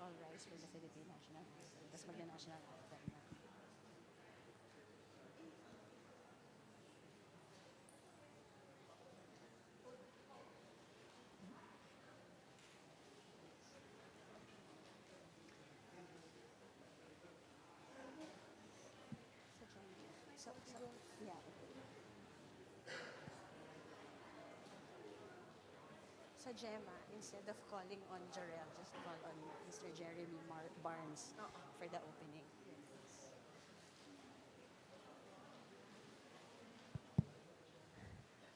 all rise for the Philippine national anthem. Tapos magna-national anthem na. Yeah. Sa Gemma, instead of calling on Jarrell, just call on Mr. Jeremy Barnes for the opening.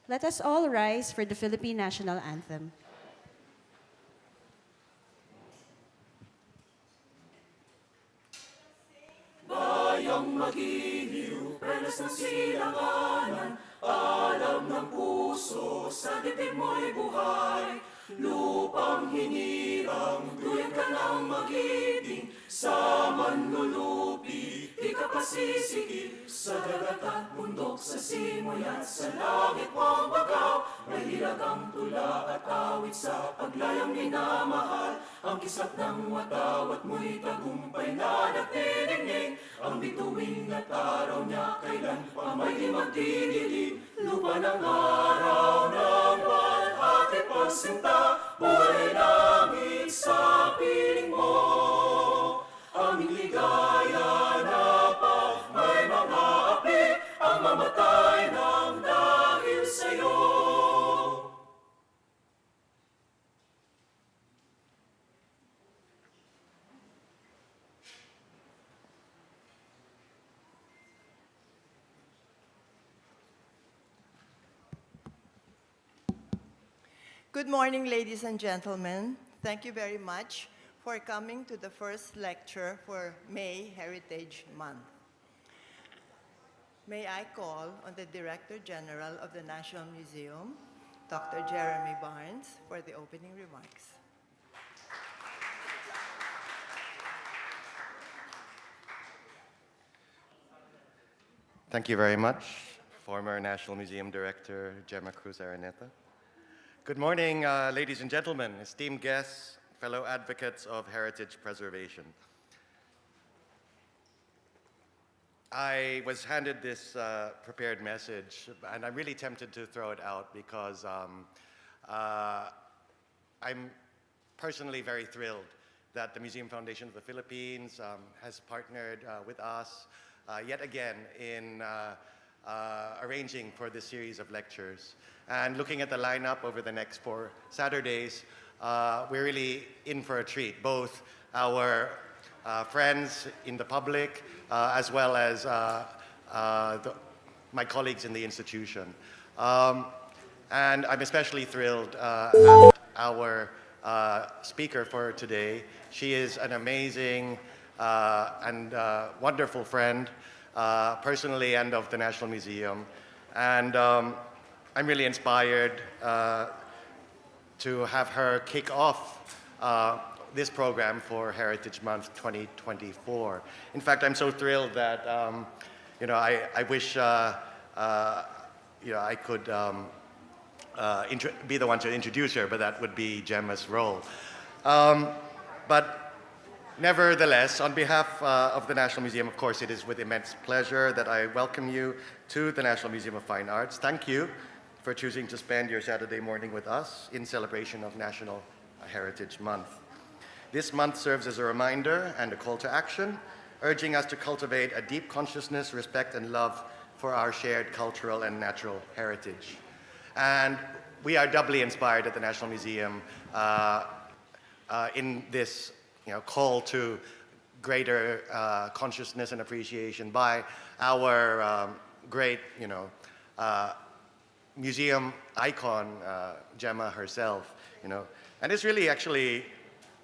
Let us all rise for the Philippine national anthem. Bayang magiliw, perlas ng silanganan, alam ng puso, sa dibdib mo'y buhay. Lupang hinirang, duyan ka ng magibing, sa manlulupi, di ka pasisigil. Sa dagat at bundok, sa simoy at sa langit mong bagaw, may hilagang tula at awit sa paglayang minamahal. Ang kisap ng watawat mo'y tagumpay na nagdidingning, ang bituin at araw niya kailan pa may di magdidilim. Lupa ng araw ng banhati pagsinta, buhay langit sa piling mo. Aming ligaya na pa may mga api, ang mamatay ng dahil sa'yo. Good morning, ladies and gentlemen. Thank you very much for coming to the first lecture for May Heritage Month. May I call on the Director General of the National Museum, Dr. Jeremy Barnes, for the opening remarks. Thank you very much, former National Museum Director Gemma Cruz Araneta. Good morning, ladies and gentlemen, esteemed guests, fellow advocates of heritage preservation. I was handed this prepared message, and I'm really tempted to throw it out because I'm personally very thrilled that the Museum Foundation of the Philippines has partnered with us yet again in arranging for this series of lectures. And looking at the lineup over the next 4 Saturdays, we're really in for a treat, both our friends in the public as well as my colleagues in the institution. And I'm especially thrilled at our speaker for today. She is an amazing and wonderful friend, personally and of the National Museum. And I'm really inspired to have her kick off this program for Heritage Month 2024. In fact, I'm so thrilled that I wish I could be the one to introduce her, but that would be Gemma's role. But nevertheless, on behalf of the National Museum, of course, it is with immense pleasure that I welcome you to the National Museum of Fine Arts. Thank you for choosing to spend your Saturday morning with us in celebration of National Heritage Month. This month serves as a reminder and a call to action, urging us to cultivate a deep consciousness, respect, and love for our shared cultural and natural heritage. And we are doubly inspired at the National Museum in this call to greater consciousness and appreciation by our great museum icon, Gemma herself. And it's really actually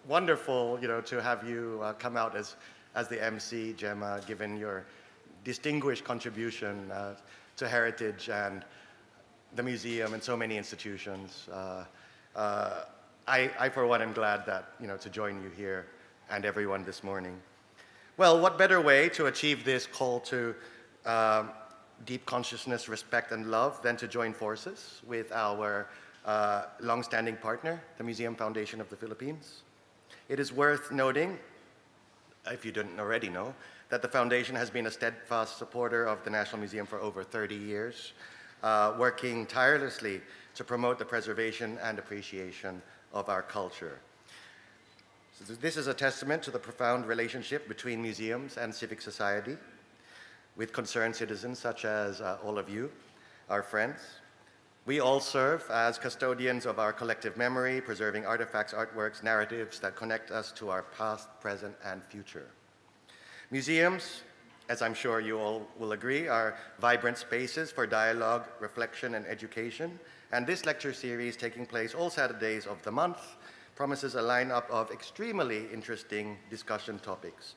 wonderful to have you come out as the MC, Gemma, given your distinguished contribution to heritage and the museum and so many institutions. I, for one, am glad that, to join you here and everyone this morning. Well, what better way to achieve this call to deep consciousness, respect, and love than to join forces with our long-standing partner, the Museum Foundation of the Philippines. It is worth noting, if you didn't already know, that the Foundation has been a steadfast supporter of the National Museum for over 30 years, working tirelessly to promote the preservation and appreciation of our culture. So this is a testament to the profound relationship between museums and civic society with concerned citizens such as all of you, our friends. We all serve as custodians of our collective memory, preserving artifacts, artworks, narratives that connect us to our past, present, and future. Museums, as I'm sure you all will agree, are vibrant spaces for dialogue, reflection, and education. And this lecture series, taking place all Saturdays of the month, promises a lineup of extremely interesting discussion topics.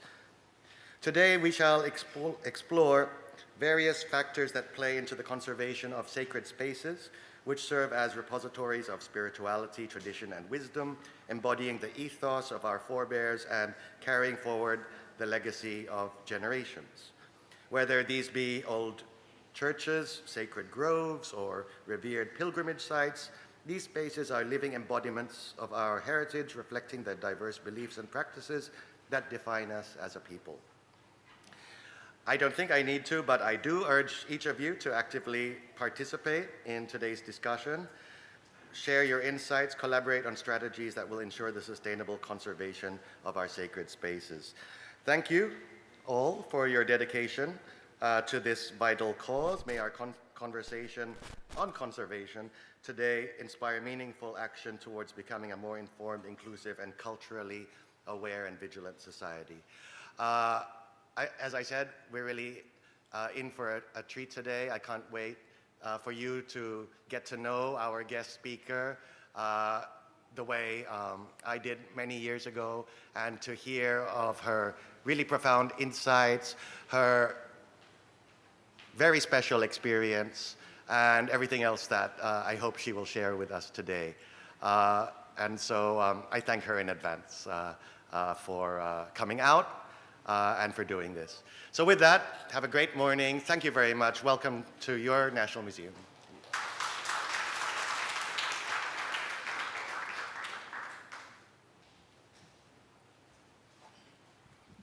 Today, we shall explore various factors that play into the conservation of sacred spaces, which serve as repositories of spirituality, tradition, and wisdom, embodying the ethos of our forebears and carrying forward the legacy of generations. Whether these be old churches, sacred groves, or revered pilgrimage sites, these spaces are living embodiments of our heritage, reflecting the diverse beliefs and practices that define us as a people. I don't think I need to, but I do urge each of you to actively participate in today's discussion, share your insights, collaborate on strategies that will ensure the sustainable conservation of our sacred spaces. Thank you all for your dedication to this vital cause. May our conversation on conservation today inspire meaningful action towards becoming a more informed, inclusive, and culturally aware and vigilant society. As I said, we're really in for a treat today. I can't wait for you to get to know our guest speaker the way I did many years ago, and to hear of her really profound insights, her very special experience, and everything else that I hope she will share with us today. And so I thank her in advance for coming out and for doing this. So with that, have a great morning. Thank you very much. Welcome to your National Museum.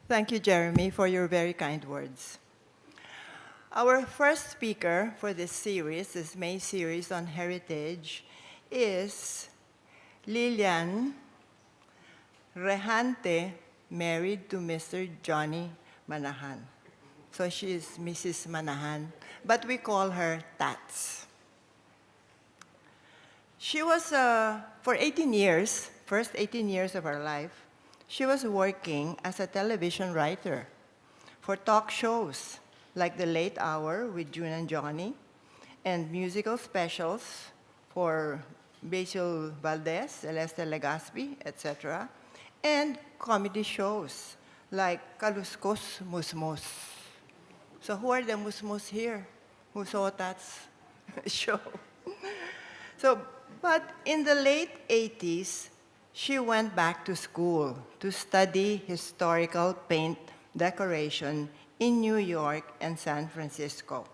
Thank you, Jeremy, for your very kind words. Our first speaker for this series, this May series on heritage, is Lilian Rejante, married to Mr. Johnny Manahan. So she is Mrs. Manahan, but we call her Tats. She was, for 18 years, first 18 years of her life, she was working as a television writer for talk shows like The Late Hour with June and Johnny, and musical specials for Basil Valdez, Celeste Legaspi, etc., and comedy shows like Kaluskos Musmos. So who are the Musmos here who saw that show? But in the late 80s, she went back to school to study historical paint decoration in New York and San Francisco.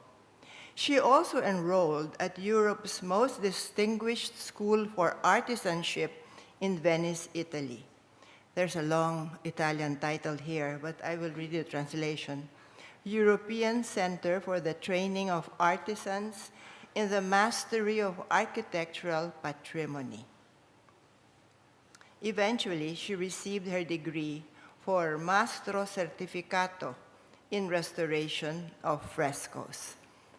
She also enrolled at Europe's most distinguished school for artisanship in Venice, Italy. There's a long Italian title here, but I will read the translation. European Center for the Training of Artisans in the Mastery of Architectural Patrimony. Eventually, she received her degree for Mastro Certificato in Restoration of Frescoes.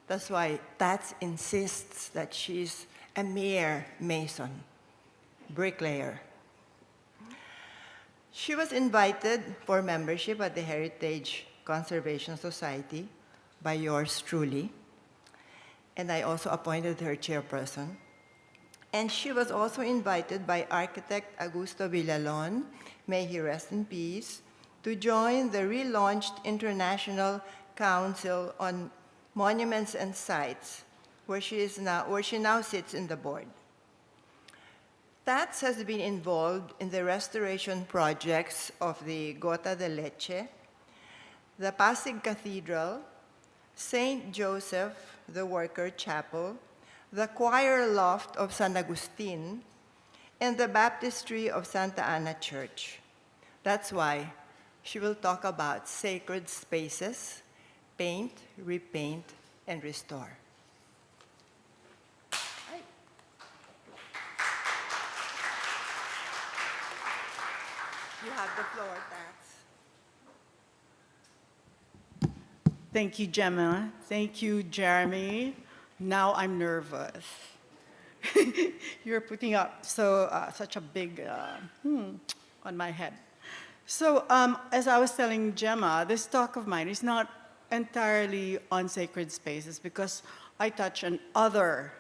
That's why Tats insists that she's a mere mason, bricklayer. She was invited for membership at the Heritage Conservation Society by yours truly, and I also appointed her chairperson. And she was also invited by architect Augusto Villalon, may he rest in peace, to join the relaunched International Council on Monuments and Sites, where she now sits in the board. Tats has been involved in the restoration projects of the Gota de Leche, the Pasig Cathedral, St. Joseph the Worker Chapel, the choir loft of San Agustin, and the baptistry of Santa Ana Church. That's why she will talk about sacred spaces, paint, repaint, and restore. You have the floor, Tats. Thank you, Gemma. Thank you, Jeremy. Now I'm nervous. You're putting up such a big on my head. So as I was telling Gemma, this talk of mine is not entirely on sacred spaces because I touch on other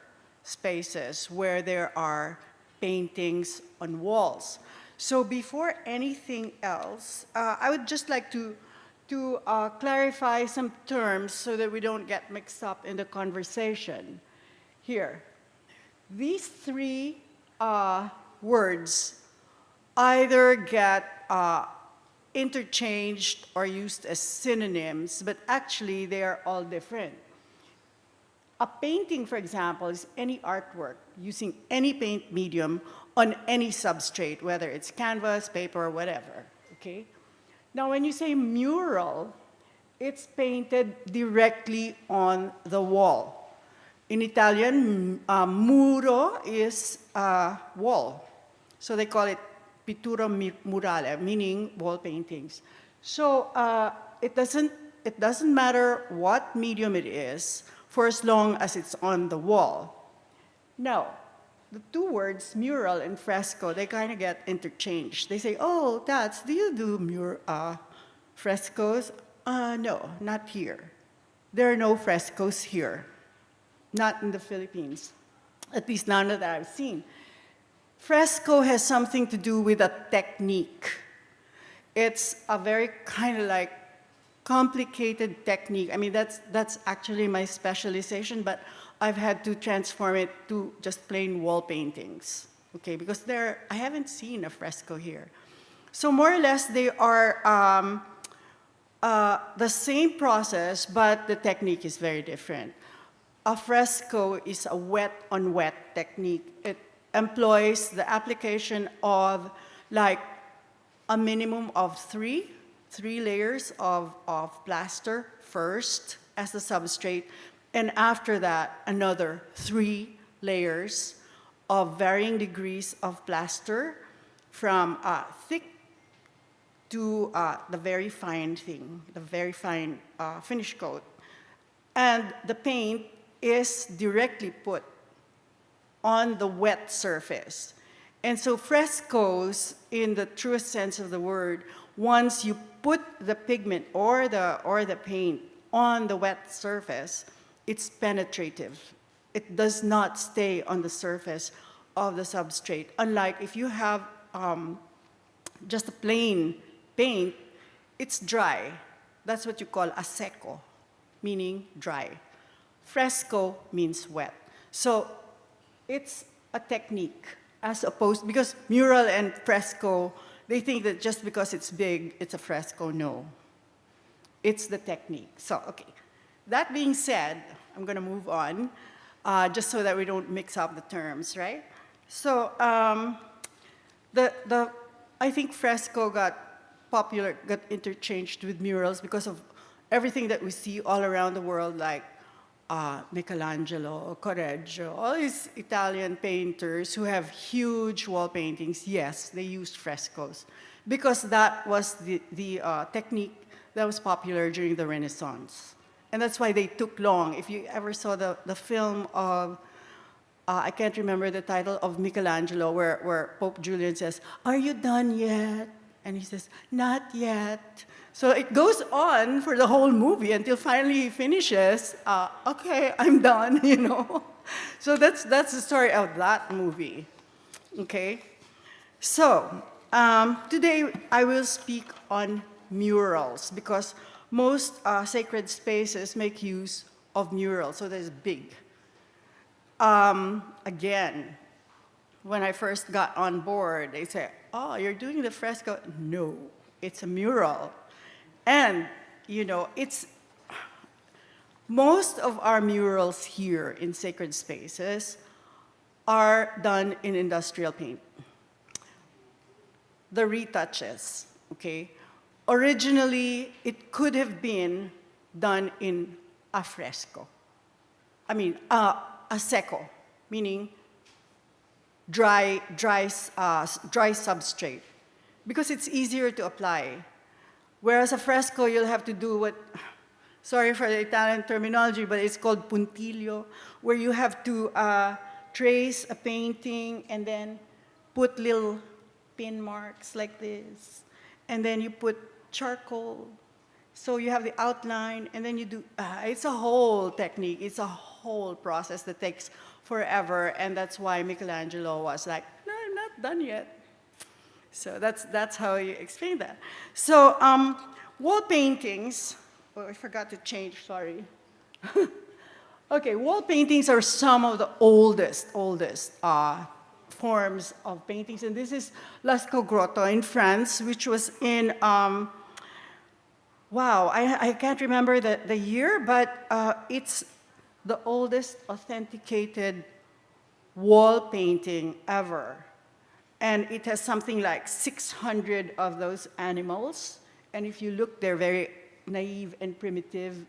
spaces where there are paintings on walls. So before anything else, I would just like to clarify some terms so that we don't get mixed up in the conversation here. These three words either get interchanged or used as synonyms, but actually they are all different. A painting, for example, is any artwork using any paint medium on any substrate, whether it's canvas, paper, or whatever, okay? Now, when you say mural, it's painted directly on the wall. In Italian, muro is wall. So they call it pittura murale, meaning wall paintings. So it doesn't matter what medium it is, for as long as it's on the wall. Now, the two words, mural and fresco, they kind of get interchanged. They say, oh, Tats, do you do frescoes? No, not here. There are no frescoes here. Not in the Philippines, at least none that I've seen. Fresco has something to do with a technique. It's a very kind of like complicated technique. I mean, that's actually my specialization, but I've had to transform it to just plain wall paintings, okay? Because I haven't seen a fresco here. So more or less, they are the same process, but the technique is very different. A fresco is a wet-on-wet technique. It employs the application of like a minimum of three layers of plaster first as the substrate, and after that, another 3 layers of varying degrees of plaster from thick to the very fine thing, the very fine finish coat. And the paint is directly put on the wet surface. And so frescoes, in the truest sense of the word, once you put the pigment or the paint on the wet surface, it's penetrative. It does not stay on the surface of the substrate. Unlike if you have just a plain paint, it's dry. That's what you call a seco, meaning dry. Fresco means wet. So it's a technique as opposed, because mural and fresco, they think that just because it's big, it's a fresco. No, it's the technique. So, okay. That being said, I'm going to move on, just so that we don't mix up the terms, right? So, I think fresco got interchanged with murals because of everything that we see all around the world, like Michelangelo, Correggio, all these Italian painters who have huge wall paintings. Yes, they used frescoes because that was the technique that was popular during the Renaissance. And that's why they took long. If you ever saw the film of, I can't remember the title, of Michelangelo, where Pope Julian says, "Are you done yet?" And he says, "Not yet." So it goes on for the whole movie until finally he finishes. Okay, I'm done, you know. So that's the story of that movie. Okay. So today I will speak on murals because most sacred spaces make use of murals. So that's big. Again, when I first got on board, they say, "Oh, you're doing the fresco?" No, it's a mural. And, you know, most of our murals here in sacred spaces are done in industrial paint. The retouches, okay? Originally, it could have been done in a fresco. I mean, a seco, meaning dry substrate, because it's easier to apply. Whereas a fresco, you'll have to do what, sorry for the Italian terminology, but it's called puntillo, where you have to trace a painting and then put little pin marks like this, and then you put charcoal. So you have the outline, and then you do, it's a whole technique, it's a whole process that takes forever, and that's why Michelangelo was like, no, I'm not done yet. So that's how you explain that. So wall paintings, oh, I forgot to change, sorry. Okay, wall paintings are some of the oldest forms of paintings, and this is Lascaux Grotto in France, which was in, wow, I can't remember the year, but it's the oldest authenticated wall painting ever. And it has something like 600 of those animals. And if you look, they're very naive and primitive.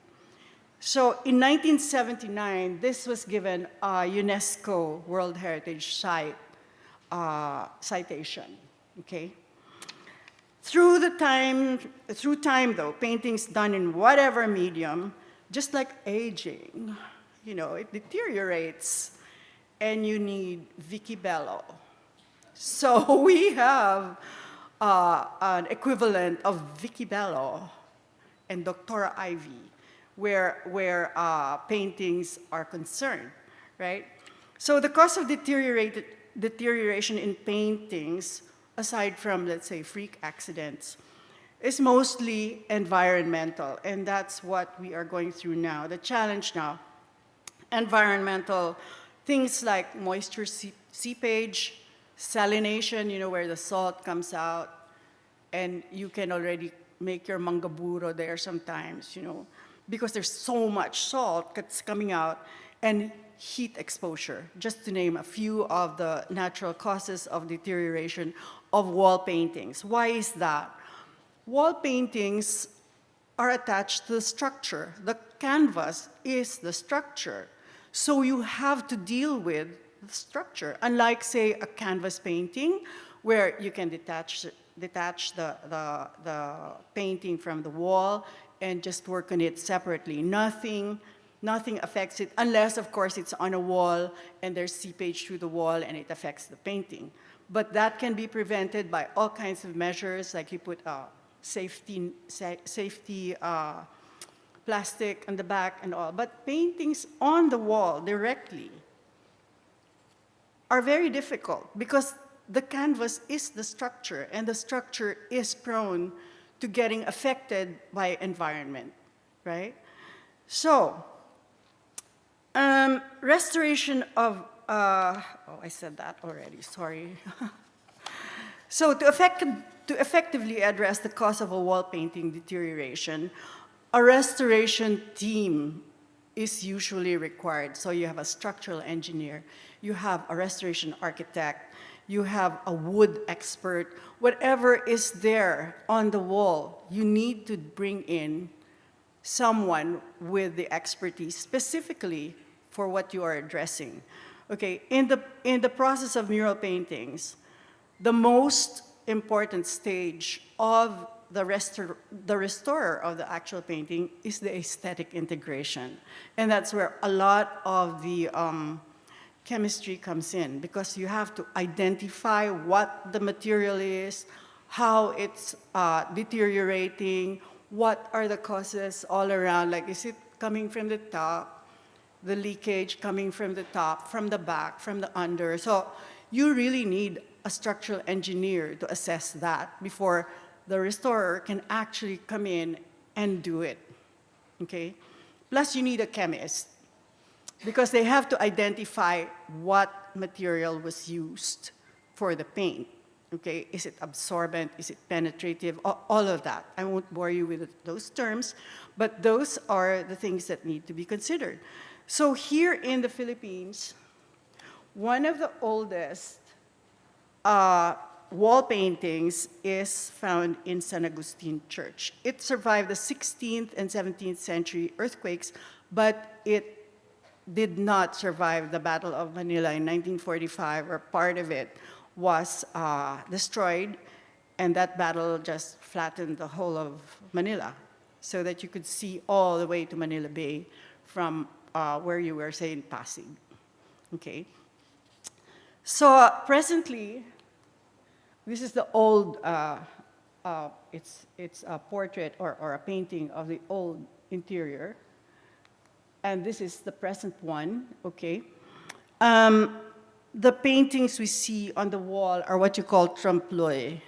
So in 1979, this was given a UNESCO World Heritage Site citation, okay? Through time though, paintings done in whatever medium, just like aging, you know, it deteriorates, and you need Vicky Bello. So we have an equivalent of Vicky Bello and Dr. Ivy, where paintings are concerned, right? So the cause of deterioration in paintings, aside from, let's say, freak accidents, is mostly environmental, and that's what we are going through now. The challenge now, environmental, things like moisture seepage, salination, you know, where the salt comes out, and you can already make your mangaburo there sometimes, you know, because there's so much salt that's coming out, and heat exposure, just to name a few of the natural causes of deterioration of wall paintings. Why is that? Wall paintings are attached to the structure. The canvas is the structure. So you have to deal with the structure. Unlike, say, a canvas painting, where you can detach the painting from the wall and just work on it separately. Nothing affects it, unless, of course, it's on a wall and there's seepage through the wall and it affects the painting. But that can be prevented by all kinds of measures, like you put safety plastic on the back and all. But paintings on the wall directly are very difficult because the canvas is the structure, and the structure is prone to getting affected by environment, right? So, restoration of, oh, I said that already, sorry. So to effectively address the cause of a wall painting deterioration, a restoration team is usually required. So you have a structural engineer, you have a restoration architect, you have a wood expert, whatever is there on the wall, you need to bring in someone with the expertise specifically for what you are addressing. Okay, in the process of mural paintings, the most important stage of the restorer of the actual painting is the aesthetic integration. And that's where a lot of the chemistry comes in, because you have to identify what the material is, how it's deteriorating, what are the causes all around, like is it coming from the top, the leakage coming from the top, from the back, from the under. So you really need a structural engineer to assess that before the restorer can actually come in and do it, okay? Plus you need a chemist, because they have to identify what material was used for the paint, okay? Is it absorbent, is it penetrative, all of that. I won't bore you with those terms, but those are the things that need to be considered. So here in the Philippines, one of the oldest wall paintings is found in San Agustin Church. It survived the 16th and 17th century earthquakes, but it did not survive the Battle of Manila in 1945, where part of it was destroyed, and that battle just flattened the whole of Manila so that you could see all the way to Manila Bay from where you were, say, in Pasig. Okay. So presently, this is the old, it's a portrait or a painting of the old interior. And this is the present one, okay? The paintings we see on the wall are what you call trompe-l'oeil.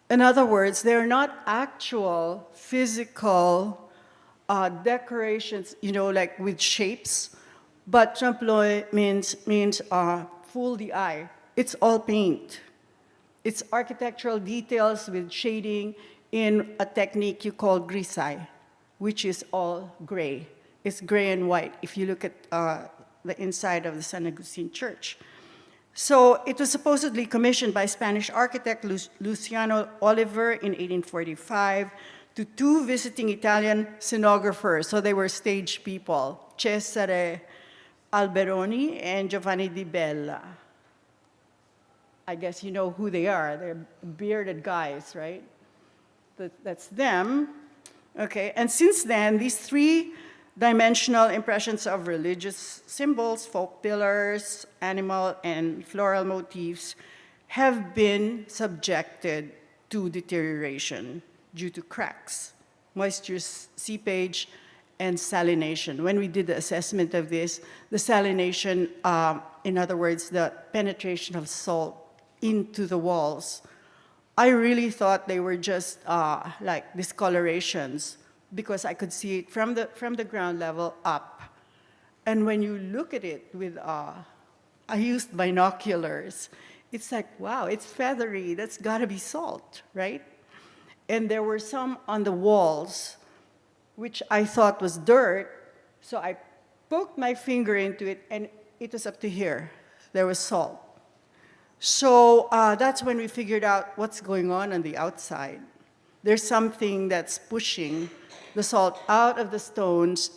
In other words, they're not actual physical decorations, you know, like with shapes, but trompe-l'oeil means fool the eye. It's all paint. It's architectural details with shading in a technique you call grisaille, which is all gray. It's gray and white if you look at the inside of the San Agustin Church. So it was supposedly commissioned by Spanish architect Luciano Oliver in 1845 to two visiting Italian scenographers. So they were stage people, Cesare Alberoni and Giovanni Di Bella. I guess you know who they are. They're bearded guys, right? That's them. Okay, and since then, these three-dimensional impressions of religious symbols, folk pillars, animal and floral motifs have been subjected to deterioration due to cracks, moisture seepage, and salination. When we did the assessment of this, the salination, in other words, the penetration of salt into the walls, I really thought they were just like discolorations because I could see it from the ground level up. And when you look at it with, I used binoculars, it's like, wow, it's feathery, that's gotta be salt, right? And there were some on the walls, which I thought was dirt, so I poked my finger into it and it was up to here. There was salt. So that's when we figured out what's going on the outside. There's something that's pushing the salt out of the stones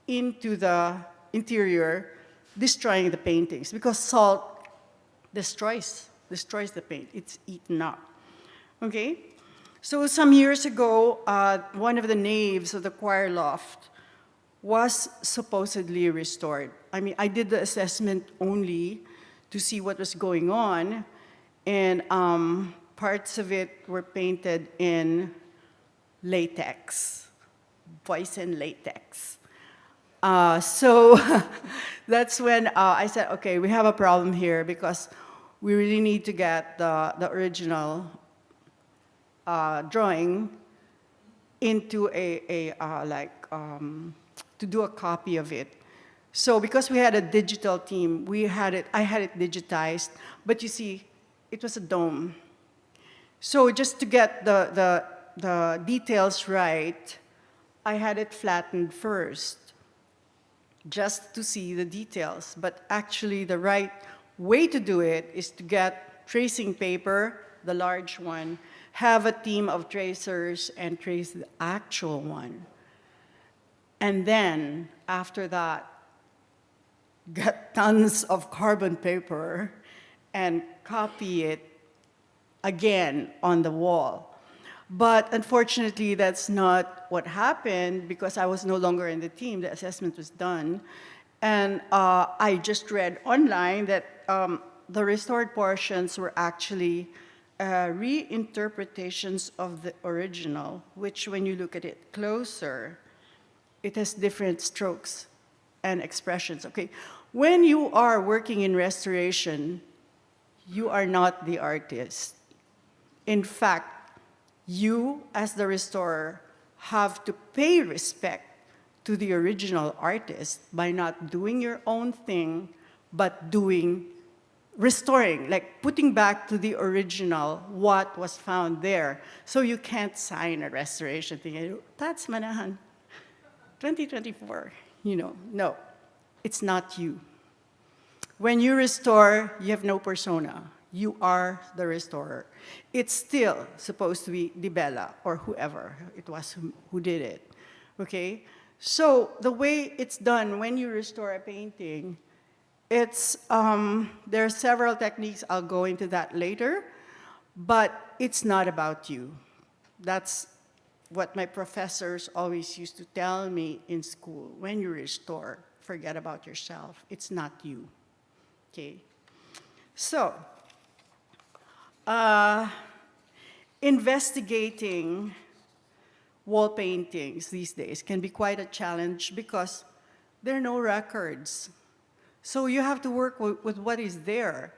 into the interior, destroying the paintings, because salt destroys the paint. It's eaten up. Okay? So some years ago, one of the naves of the choir loft was supposedly restored. I mean, I did the assessment only to see what was going on, and parts of it were painted in latex, poison latex. So that's when I said, okay, we have a problem here because we really need to get the original drawing into to do a copy of it. So because we had a digital team, I had it digitized, but you see, it was a dome. So just to get the details right, I had it flattened first, just to see the details. But actually, the right way to do it is to get tracing paper, the large one, have a team of tracers and trace the actual one. And then, after that, get tons of carbon paper and copy it again on the wall. But unfortunately, that's not what happened because I was no longer in the team. The assessment was done. And I just read online that the restored portions were actually reinterpretations of the original, which when you look at it closer, it has different strokes and expressions. Okay, when you are working in restoration, you are not the artist. In fact, you as the restorer have to pay respect to the original artist by not doing your own thing, but restoring, like putting back to the original what was found there. So you can't sign a restoration thing. Tats Manahan, 2024. No, it's not you. When you restore, you have no persona. You are the restorer. It's still supposed to be Di Bella or whoever it was who did it, okay? So the way it's done when you restore a painting, it's, there are several techniques, I'll go into that later, but it's not about you. That's what my professors always used to tell me in school. When you restore, forget about yourself. It's not you, okay? So, investigating wall paintings these days can be quite a challenge because there are no records. So you have to work with what is there.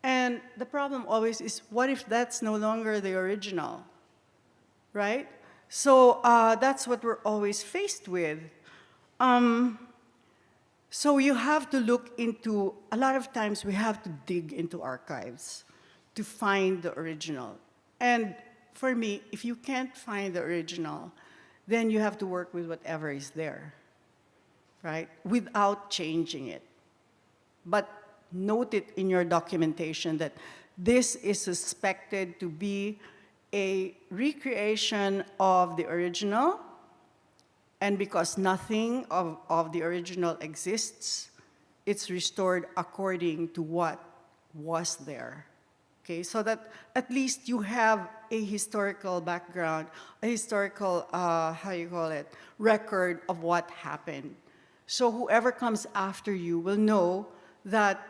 And the problem always is, what if that's no longer the original, right? So that's what we're always faced with. So you have to look into, a lot of times we have to dig into archives to find the original. And for me, if you can't find the original, then you have to work with whatever is there, right? Without changing it. But note it in your documentation that this is suspected to be a recreation of the original, and because nothing of the original exists, it's restored according to what was there. Okay, so that at least you have a historical background, a historical, record of what happened. So whoever comes after you will know that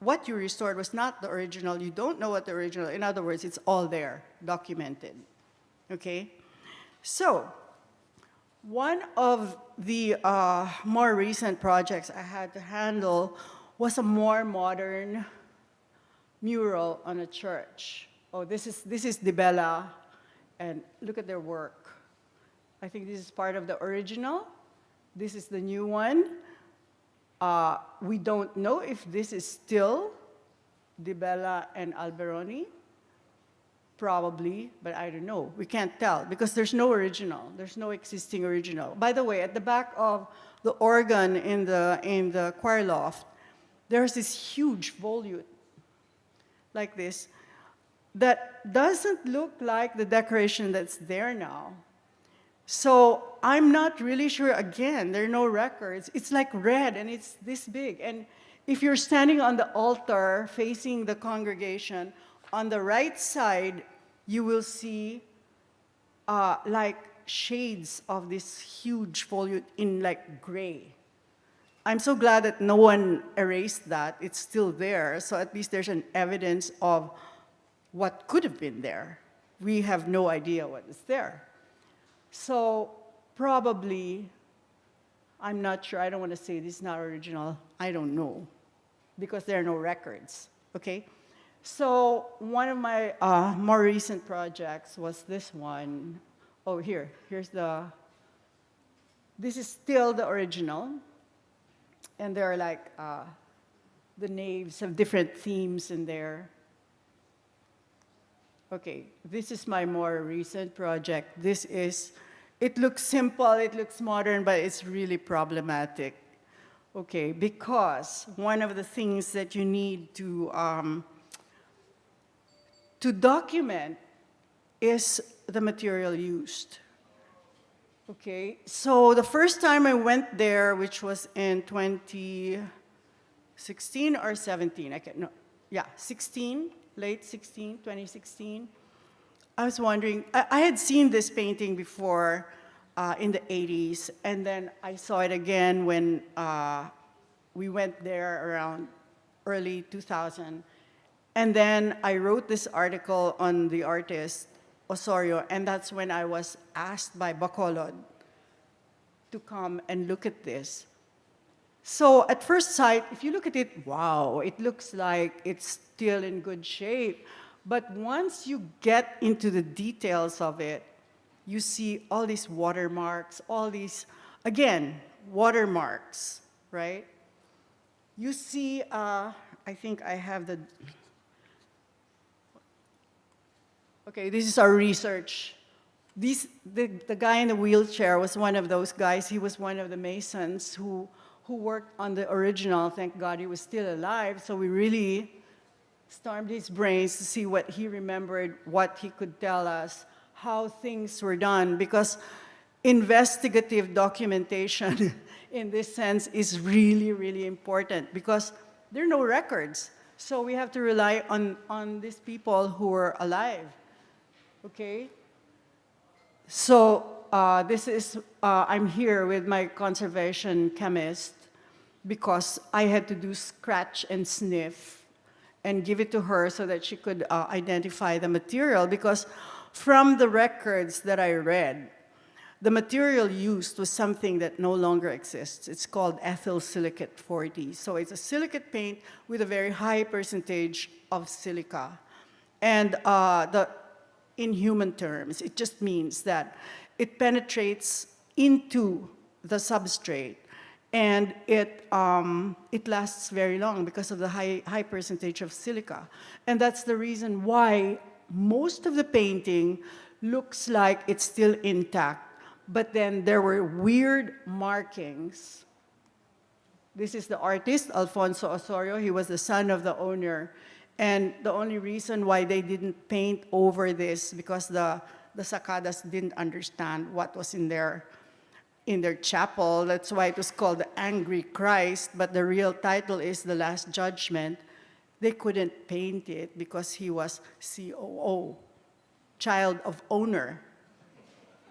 what you restored was not the original. You don't know what the original, in other words, it's all there, documented, okay? So, one of the more recent projects I had to handle was a more modern mural on a church. Oh, this is Di Bella, and look at their work. I think this is part of the original. This is the new one. We don't know if this is still Di Bella and Alberoni. Probably, but I don't know. We can't tell because there's no original. There's no existing original. By the way, at the back of the organ in the choir loft, there's this huge volute like this that doesn't look like the decoration that's there now. So I'm not really sure, again, there are no records. It's like red and it's this big. And if you're standing on the altar facing the congregation, on the right side, you will see like shades of this huge volute in like gray. I'm so glad that no one erased that. It's still there. So at least there's an evidence of what could have been there. We have no idea what is there. So probably, I'm not sure, I don't want to say this is not original, I don't know, because there are no records, okay? So one of my more recent projects was this one. Oh, here's this is still the original, and there are like, the naves have different themes in there. Okay, this is my more recent project. It looks simple, it looks modern, but it's really problematic. Okay, because one of the things that you need to document is the material used. Okay, so the first time I went there, which was in 2016 or 17, I can't know. Yeah, 16. Late 2016, I was wondering, I had seen this painting before in the 80s, and then I saw it again when we went there around early 2000. And then I wrote this article on the artist, Osorio, and that's when I was asked by Bacolod to come and look at this. So at first sight, if you look at it, wow, it looks like it's still in good shape. But once you get into the details of it, you see all these watermarks, all these, again, watermarks, right? You see, I think I have okay, this is our research. The guy in the wheelchair was one of those guys. He was one of the masons who worked on the original. Thank God he was still alive. So we really stormed his brains to see what he remembered, what he could tell us, how things were done, because investigative documentation in this sense is really, really important because there are no records. So we have to rely on these people who were alive, okay? So I'm here with my conservation chemist because I had to do scratch and sniff and give it to her so that she could identify the material, because from the records that I read, the material used was something that no longer exists. It's called ethyl silicate 40. So it's a silicate paint with a very high percentage of silica. And in human terms, it just means that it penetrates into the substrate, and it lasts very long because of the high percentage of silica. And that's the reason why most of the painting looks like it's still intact, but then there were weird markings. This is the artist, Alfonso Osorio. He was the son of the owner. And the only reason why they didn't paint over this because the Sacadas didn't understand what was in their chapel. That's why it was called the Angry Christ, but the real title is The Last Judgment. They couldn't paint it because he was COO, child of owner.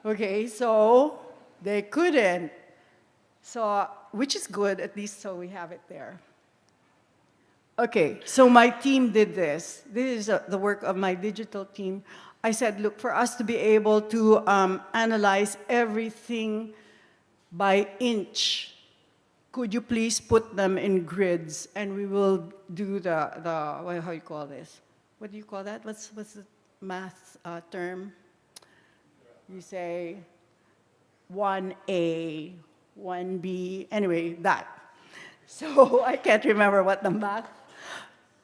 Okay, so they couldn't. So, which is good, at least so we have it there. Okay, so my team did this. This is the work of my digital team. I said, look, for us to be able to analyze everything by inch, could you please put them in grids, and we will do how you call this? What do you call that? What's the math term? You say 1A, 1B, anyway, that. So I can't remember what the math,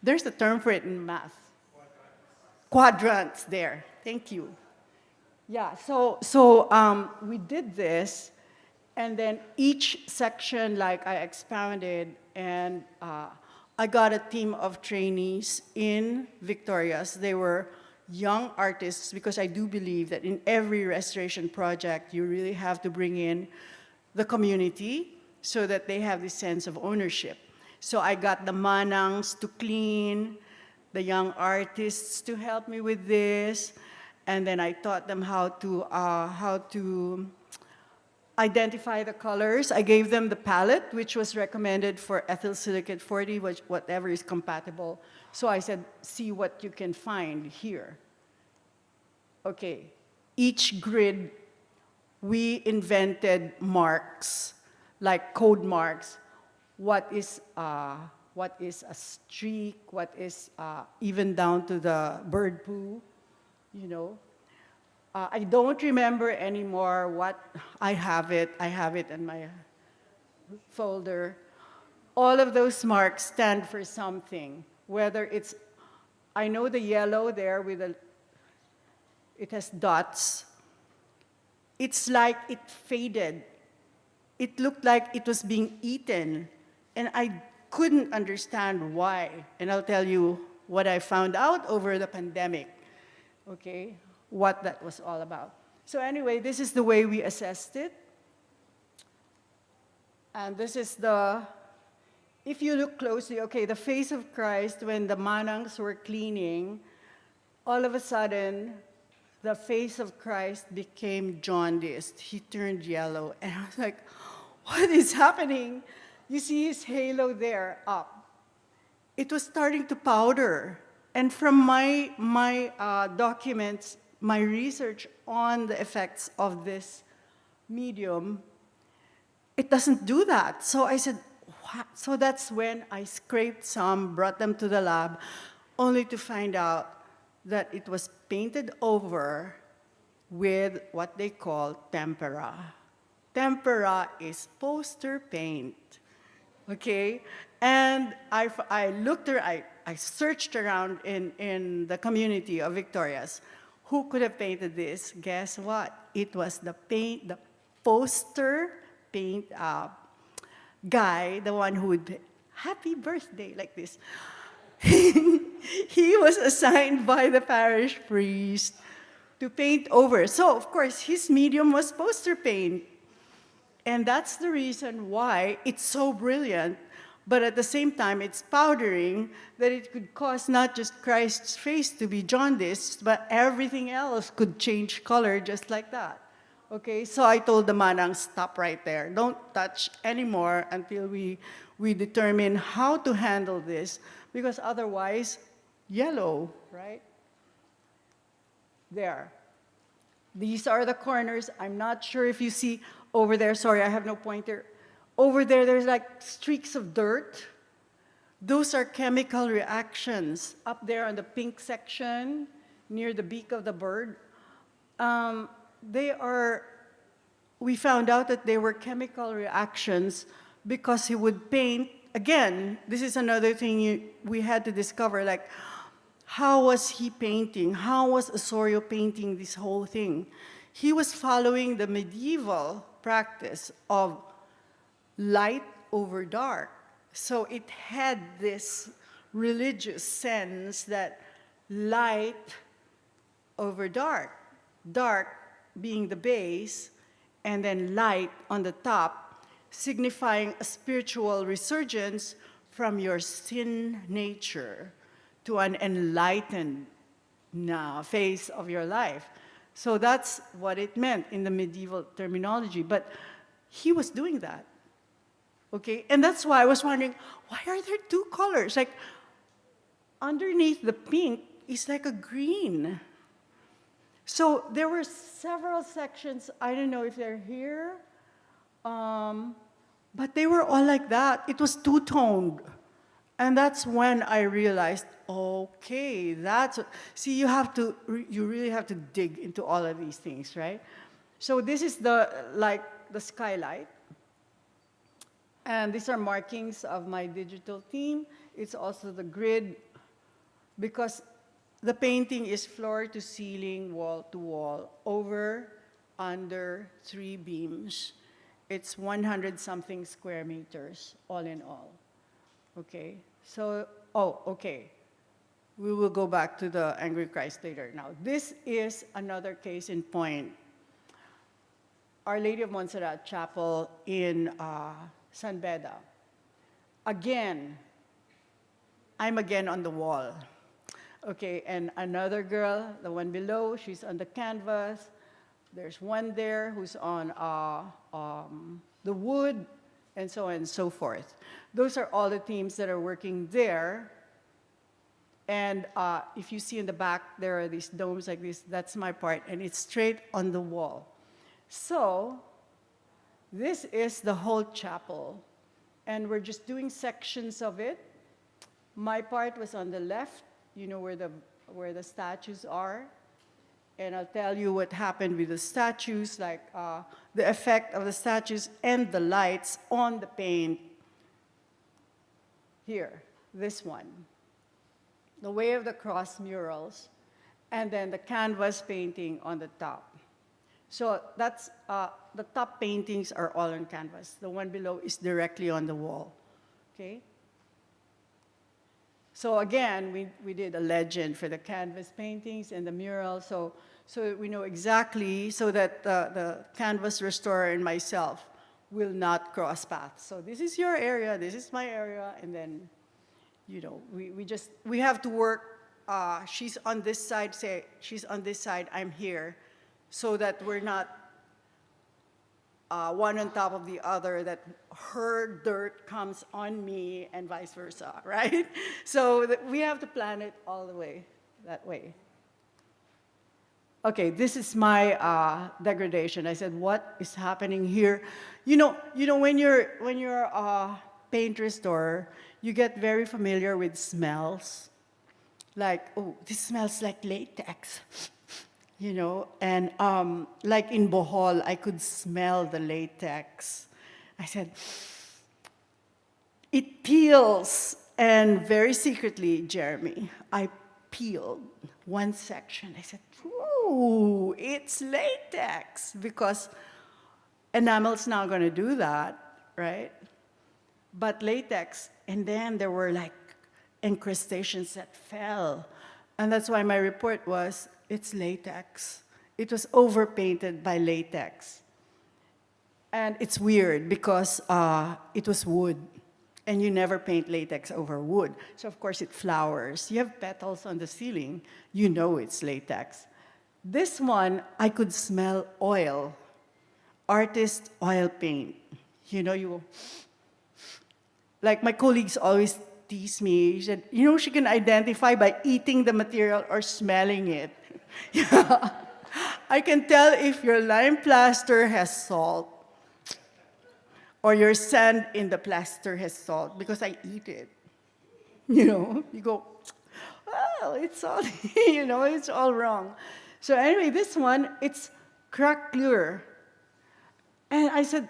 there's a term for it in math. Quadrants there, thank you. Yeah, so we did this, and then each section, like I expounded, and I got a team of trainees in Victorias. They were young artists, because I do believe that in every restoration project, you really have to bring in the community so that they have this sense of ownership. So I got the manangs to clean, the young artists to help me with this, and then I taught them how to identify the colors. I gave them the palette, which was recommended for ethyl silicate 40, which whatever is compatible. So I said, see what you can find here. Okay, each grid, we invented marks, like code marks. What is a streak, what is even down to the bird poo, you know. I don't remember anymore what, I have it in my folder. All of those marks stand for something, whether it's, I know the yellow there with it has dots. It's like it faded. It looked like it was being eaten, and I couldn't understand why. And I'll tell you what I found out over the pandemic, okay, what that was all about. So anyway, this is the way we assessed it. And this is if you look closely, okay, the face of Christ, when the manangs were cleaning, all of a sudden, the face of Christ became jaundiced. He turned yellow. And I was like, what is happening? You see his halo there up. It was starting to powder. And from my documents, my research on the effects of this medium, it doesn't do that. So I said, what? So that's when I scraped some, brought them to the lab, only to find out that it was painted over with what they call tempera. Tempera is poster paint, okay? And I looked around, I searched around in the community of Victorias. Who could have painted this? Guess what? It was the poster paint guy, the one who would, happy birthday, like this. he was assigned by the parish priest to paint over. So, of course, his medium was poster paint. And that's the reason why it's so brilliant, but at the same time, it's powdering, that it could cause not just Christ's face to be jaundiced, but everything else could change color just like that. Okay, so I told the manang, stop right there. Don't touch anymore until we determine how to handle this, because otherwise, yellow, right? There. These are the corners. I'm not sure if you see over there. Sorry, I have no pointer. Over there, there's like streaks of dirt. Those are chemical reactions. Up there on the pink section, near the beak of the bird, we found out that they were chemical reactions because he would paint. Again, this is another thing we had to discover, like, how was he painting? How was Osorio painting this whole thing? He was following the medieval practice of light over dark. So it had this religious sense that light over dark, dark being the base, and then light on the top, signifying a spiritual resurgence from your sin nature to an enlightened phase of your life. So that's what it meant in the medieval terminology. But he was doing that. Okay? And that's why I was wondering, why are there two colors? Like, underneath the pink is like a green. So there were several sections, I don't know if they're here, but they were all like that. It was two-toned. And that's when I realized, okay, see, you really have to dig into all of these things, right? So this is the skylight. And these are markings of my digital team. It's also the grid, because the painting is floor to ceiling, wall to wall, over, under, 3 beams. It's 100-something square meters, all in all. Okay, so, okay. We will go back to the Angry Christ later. Now, this is another case in point. Our Lady of Montserrat Chapel in San Beda. Again, I'm again on the wall. Okay, and another girl, the one below, she's on the canvas. There's one there who's on the wood, and so on and so forth. Those are all the teams that are working there. And if you see in the back, there are these domes like this. That's my part, and it's straight on the wall. So this is the whole chapel, and we're just doing sections of it. My part was on the left, you know, where the statues are. And I'll tell you what happened with the statues, like the effect of the statues and the lights on the paint. Here, this one. The Way of the Cross murals, and then the canvas painting on the top. So that's, the top paintings are all on canvas. The one below is directly on the wall, okay? So again, we did a legend for the canvas paintings and the mural, so we know exactly, so that the canvas restorer and myself will not cross paths. So this is your area, this is my area, and then, you know, we have to work, she's on this side, say, she's on this side, I'm here, so that we're not one on top of the other, that her dirt comes on me and vice versa, right? So we have to plan it all the way, that way. Okay, this is my degradation. I said, what is happening here? You know, when you're a paint restorer, you get very familiar with smells. Like, oh, this smells like latex. You know, and like in Bohol, I could smell the latex. I said, it peels. And very secretly, Jeremy, I peeled one section. I said, ooh, it's latex, because enamel's not going to do that, right? But latex, and then there were like incrustations that fell. And that's why my report was, it's latex. It was overpainted by latex. And it's weird because it was wood. And you never paint latex over wood. So of course it flowers. You have petals on the ceiling, you know it's latex. This one, I could smell oil. Artist oil paint. You know, like my colleagues always tease me. He said, you know, she can identify by eating the material or smelling it. Yeah. I can tell if your lime plaster has salt or your sand in the plaster has salt because I eat it. You know, you go, well, it's all, you know, it's all wrong. So anyway, this one, it's craquelure. And I said,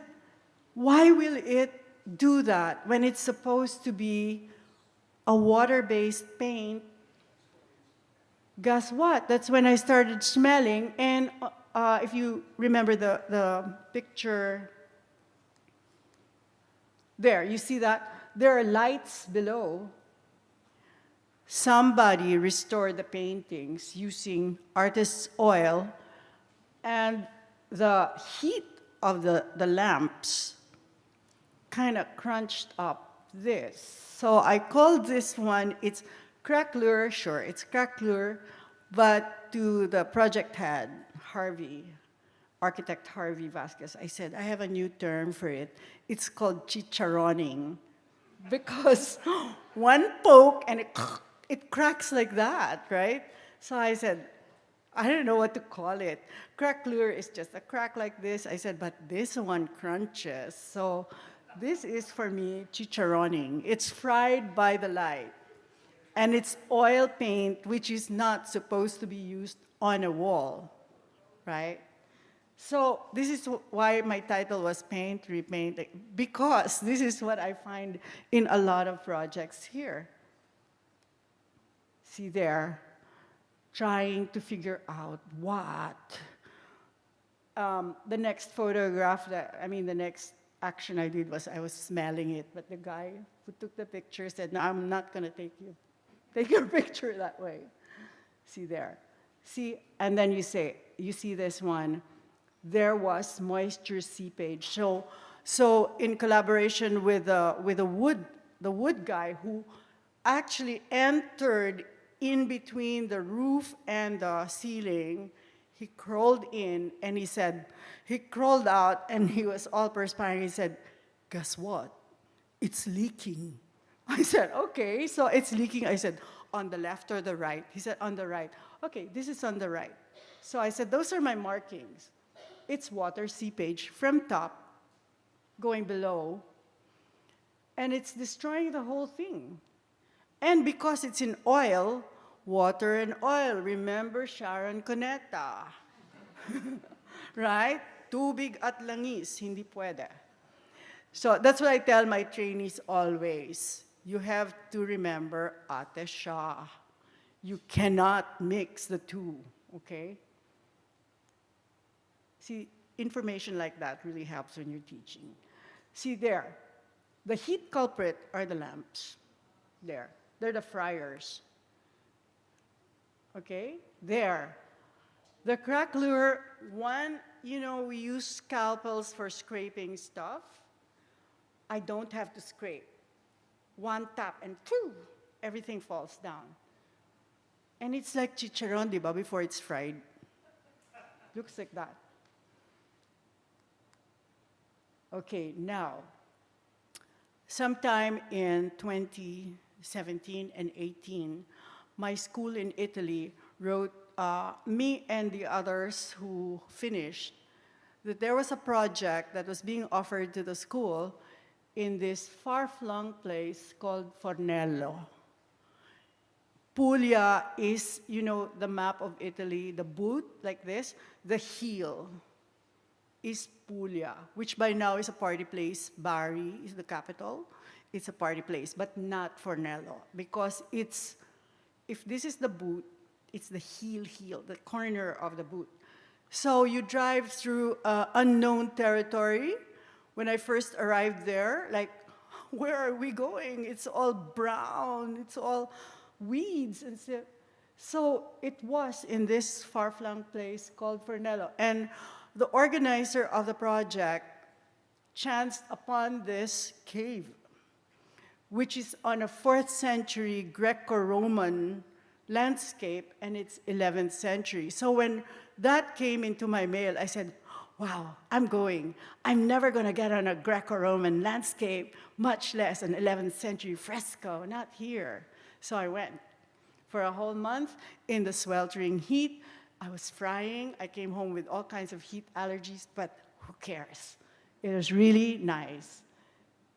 why will it do that when it's supposed to be a water-based paint? Guess what? That's when I started smelling. And if you remember the picture there, you see that there are lights below. Somebody restored the paintings using artist's oil, and the heat of the lamps kind of crunched up this. So I called this one, it's craquelure, sure, it's craquelure, but to the project head, Harvey, architect Harvey Vasquez, I said, I have a new term for it. It's called chicharroning, because one poke and it cracks like that, right? So I said, I don't know what to call it. Craquelure is just a crack like this. I said, but this one crunches. So this is, for me, chicharroning. It's fried by the light. And it's oil paint, which is not supposed to be used on a wall, right? So this is why my title was Paint, Repaint, because this is what I find in a lot of projects here. See there, trying to figure out what. The next photograph, the next action I did was I was smelling it, but the guy who took the picture said, no, I'm not gonna take your picture that way. See there. See, and then you see this one, there was moisture seepage. So in collaboration with the wood guy who actually entered in between the roof and the ceiling, he crawled in and he crawled out and he was all perspiring. He said, guess what? It's leaking. I said, okay, so it's leaking. I said, on the left or the right? He said, on the right. Okay, this is on the right. So I said, those are my markings. It's water seepage from top going below, and it's destroying the whole thing. And because it's in oil, water and oil, remember Sharon Cuneta, right? Tubig at langis, hindi pwede. So that's what I tell my trainees always. You have to remember Ate Shah. You cannot mix the two, okay? See, information like that really helps when you're teaching. See there, the heat culprit are the lamps. There, they're the fryers. Okay, there. The craquelure, one, we use scalpels for scraping stuff. I don't have to scrape. One tap and poof, everything falls down. And it's like chicharron, diba, before it's fried. Looks like that. Okay, now, sometime in 2017 and 18, my school in Italy wrote me and the others who finished that there was a project that was being offered to the school in this far-flung place called Fornello. Puglia is, the map of Italy, the boot like this, the heel is Puglia, which by now is a party place. Bari is the capital. It's a party place, but not Fornello, because if this is the boot, it's the heel, the corner of the boot. So you drive through unknown territory. When I first arrived there, like, where are we going? It's all brown, it's all weeds. And so it was in this far-flung place called Fernello. And the organizer of the project chanced upon this cave, which is on a 4th century Greco-Roman landscape, and it's 11th century. So when that came into my mail, I said, wow, I'm going. I'm never going to get on a Greco-Roman landscape, much less an 11th century fresco, not here. So I went. For a whole month in the sweltering heat, I was frying. I came home with all kinds of heat allergies, but who cares? It was really nice.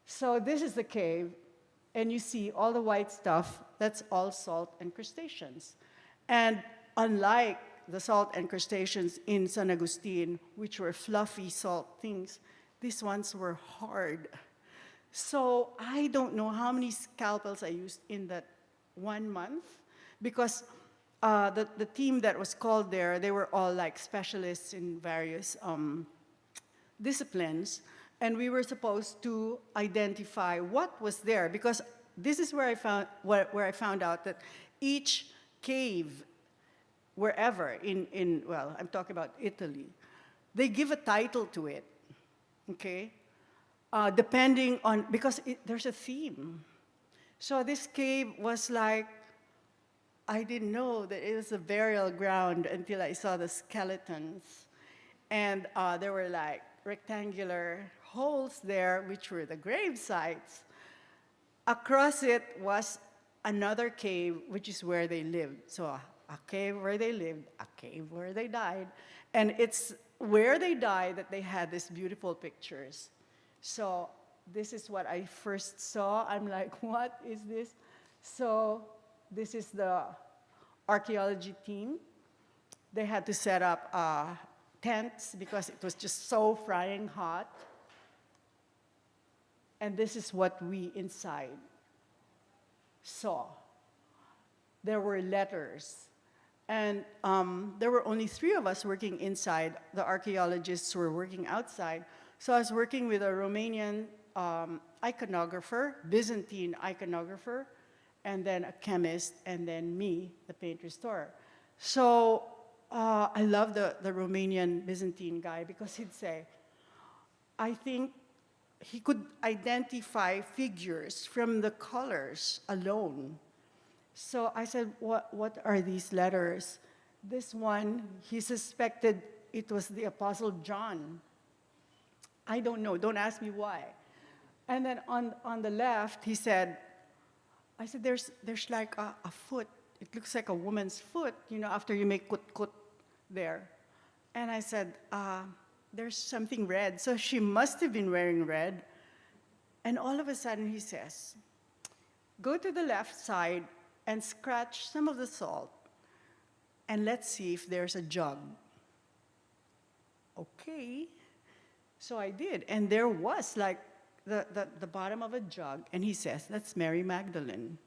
So this is the cave, and you see all the white stuff, that's all salt and crustaceans. And unlike the salt and crustaceans in San Agustin, which were fluffy salt things, these ones were hard. So I don't know how many scalpels I used in that 1 month, because the team that was called there, they were all like specialists in various disciplines, and we were supposed to identify what was there, because this is where I found out that each cave, wherever well, I'm talking about Italy, they give a title to it, okay? Depending on, because there's a theme. So this cave was like, I didn't know that it was a burial ground until I saw the skeletons. And there were like rectangular holes there, which were the grave sites. Across it was another cave, which is where they lived. So a cave where they lived, a cave where they died. And it's where they died that they had these beautiful pictures. So this is what I first saw. I'm like, what is this? So this is the archaeology team. They had to set up tents because it was just so frying hot. And this is what we inside saw. There were letters. And there were only 3 of us working inside. The archaeologists were working outside. So I was working with a Romanian iconographer, Byzantine iconographer, and then a chemist, and then me, the paint restorer. So I love the Romanian Byzantine guy, because he'd say, I think he could identify figures from the colors alone. So I said, what are these letters? This one, he suspected it was the Apostle John. I don't know, don't ask me why. And then on the left, he said, I said, there's like a foot. It looks like a woman's foot, you know, after you make kut-kut there. And I said, there's something red. So she must have been wearing red. And all of a sudden he says, go to the left side and scratch some of the salt, and let's see if there's a jug. Okay. So I did, and there was like the bottom of a jug, and he says, that's Mary Magdalene.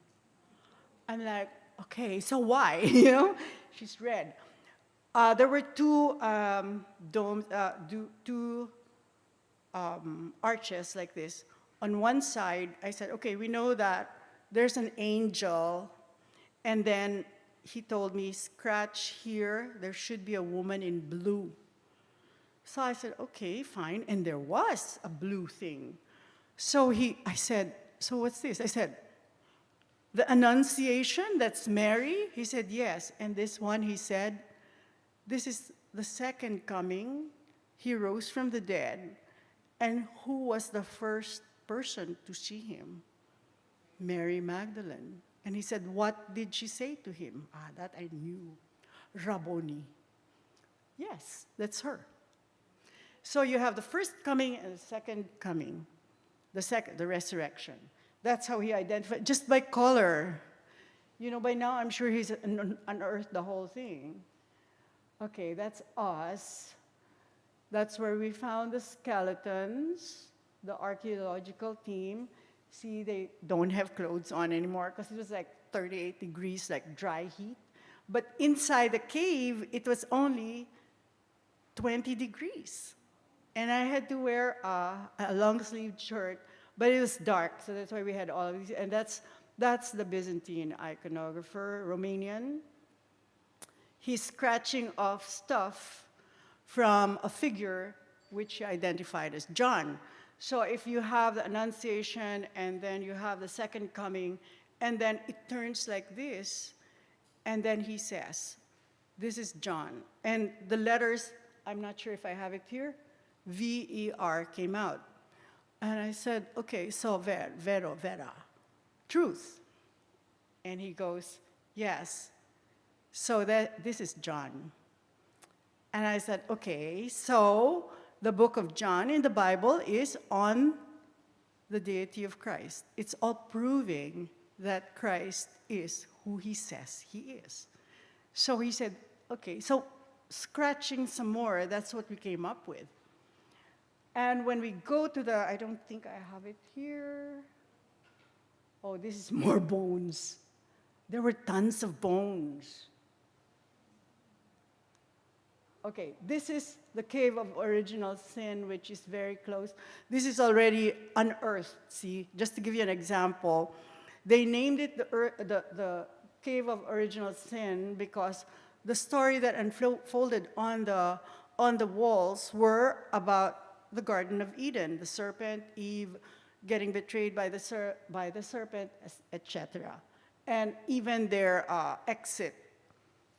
I'm like, okay, so why? You know, she's red. There were 2 domes, two arches like this. On one side, I said, okay, we know that there's an angel, and then he told me, scratch here, there should be a woman in blue. So I said, okay, fine, and there was a blue thing. So I said, so what's this? I said, the Annunciation, that's Mary? He said, yes, and this one, he said, this is the second coming. He rose from the dead. And who was the first person to see him? Mary Magdalene. And he said, what did she say to him? That I knew. Rabboni. Yes, that's her. So you have the first coming and the second coming. The resurrection. That's how he identified, just by color. You know, by now I'm sure he's unearthed the whole thing. Okay, that's us. That's where we found the skeletons, the archaeological team. See, they don't have clothes on anymore because it was like 38 degrees, like dry heat. But inside the cave, it was only 20 degrees. And I had to wear a long-sleeved shirt but it was dark, so that's why we had all of these. And that's the Byzantine iconographer, Romanian. He's scratching off stuff from a figure which he identified as John. So if you have the Annunciation, and then you have the Second Coming, and then it turns like this, and then he says, this is John. And the letters, I'm not sure if I have it here, V-E-R came out. And I said, okay, so vero, vera, truth. And he goes, yes. So this is John. And I said, okay, so the book of John in the Bible is on the deity of Christ. It's all proving that Christ is who he says he is. So he said, okay, so scratching some more, that's what we came up with. And when we go to the, I don't think I have it here. Oh, this is more bones. There were tons of bones. Okay, this is the cave of original sin, which is very close. This is already unearthed, see? Just to give you an example, they named it the cave of original sin because the story that unfolded on the walls were about the Garden of Eden, the serpent, Eve, getting betrayed by the serpent, etc. And even their exit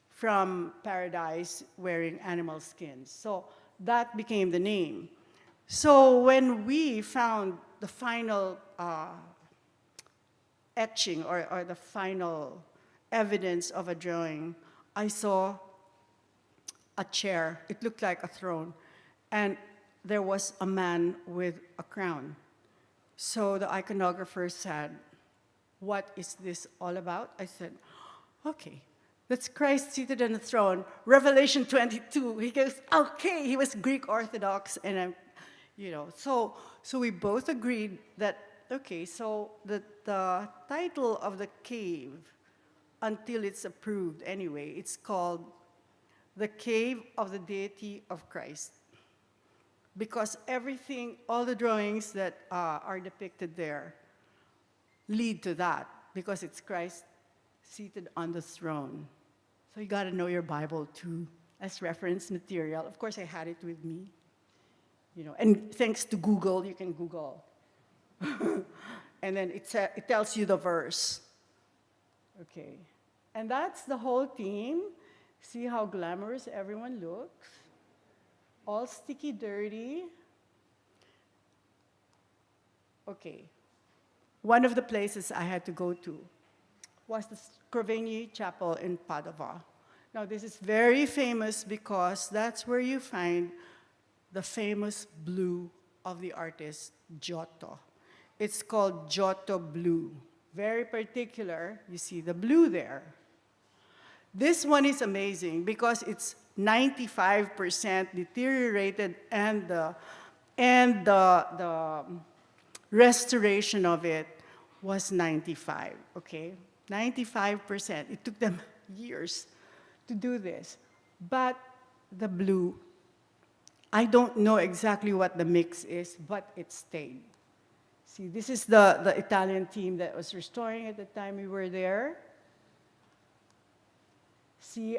from paradise wearing animal skins. So that became the name. So when we found the final etching or the final evidence of a drawing, I saw a chair. It looked like a throne. And there was a man with a crown. So the iconographer said, what is this all about? I said, okay, that's Christ seated on the throne. Revelation 22. He goes, okay, he was Greek Orthodox, and I'm, so we both agreed that, okay, so the title of the cave, until it's approved anyway, it's called the Cave of the Deity of Christ. Because everything, all the drawings that are depicted there lead to that, because it's Christ seated on the throne. So you got to know your Bible too, as reference material. Of course, I had it with me. And thanks to Google, you can Google. And then it tells you the verse. Okay. And that's the whole theme. See how glamorous everyone looks? All sticky, dirty. Okay. One of the places I had to go to was the Scrovegni Chapel in Padova. Now, this is very famous because that's where you find the famous blue of the artist Giotto. It's called Giotto blue. Very particular. You see the blue there. This one is amazing because it's 95% deteriorated, and the restoration of it was 95, okay? 95%. It took them years to do this. But the blue, I don't know exactly what the mix is, but it stayed. See, this is the Italian team that was restoring at the time we were there. See,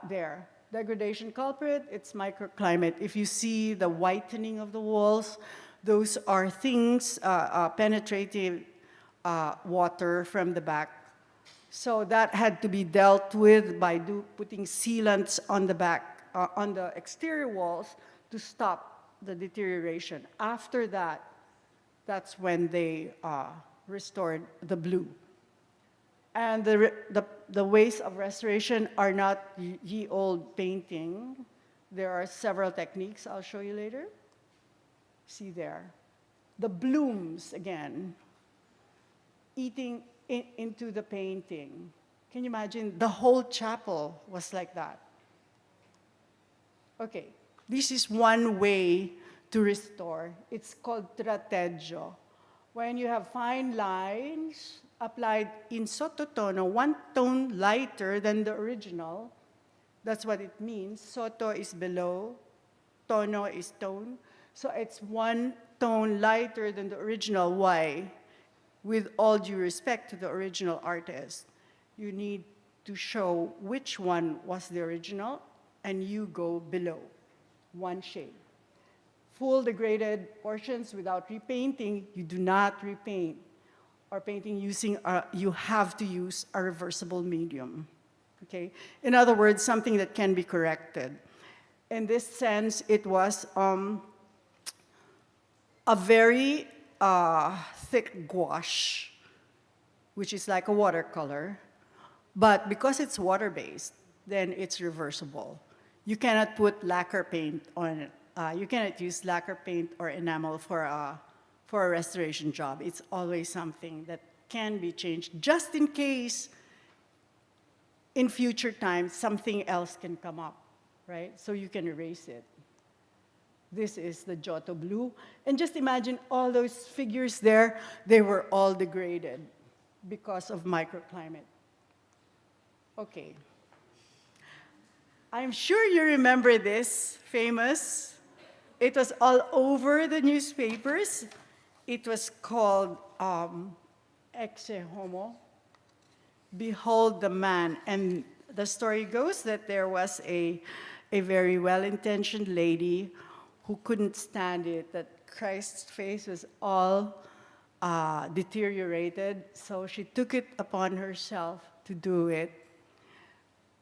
there. Degradation culprit, it's microclimate. If you see the whitening of the walls, those are things, penetrating water from the back. So that had to be dealt with by putting sealants on the back, on the exterior walls to stop the deterioration. After that, that's when they restored the blue. And the ways of restoration are not ye old painting. There are several techniques I'll show you later. See there. The blooms, again, eating into the painting. Can you imagine? The whole chapel was like that. Okay, this is one way to restore. It's called tratteggio. When you have fine lines applied in sottotono, one tone lighter than the original, that's what it means. Sotto is below, tono is tone. So it's one tone lighter than the original. Why? With all due respect to the original artist, you need to show which one was the original, and you go below, one shade. Full degraded portions without repainting, you do not repaint. Or painting using, you have to use a reversible medium. Okay? In other words, something that can be corrected. In this sense, it was a very thick gouache, which is like a watercolor. But because it's water-based, then it's reversible. You cannot put lacquer paint on it. You cannot use lacquer paint or enamel for a restoration job. It's always something that can be changed, just in case in future times something else can come up, right? So you can erase it. This is the Giotto blue. And just imagine all those figures there, they were all degraded because of microclimate. Okay. I'm sure you remember this, famous. It was all over the newspapers. It was called Ecce Homo, Behold the Man. And the story goes that there was a very well-intentioned lady who couldn't stand it, that Christ's face was all deteriorated, so she took it upon herself to do it.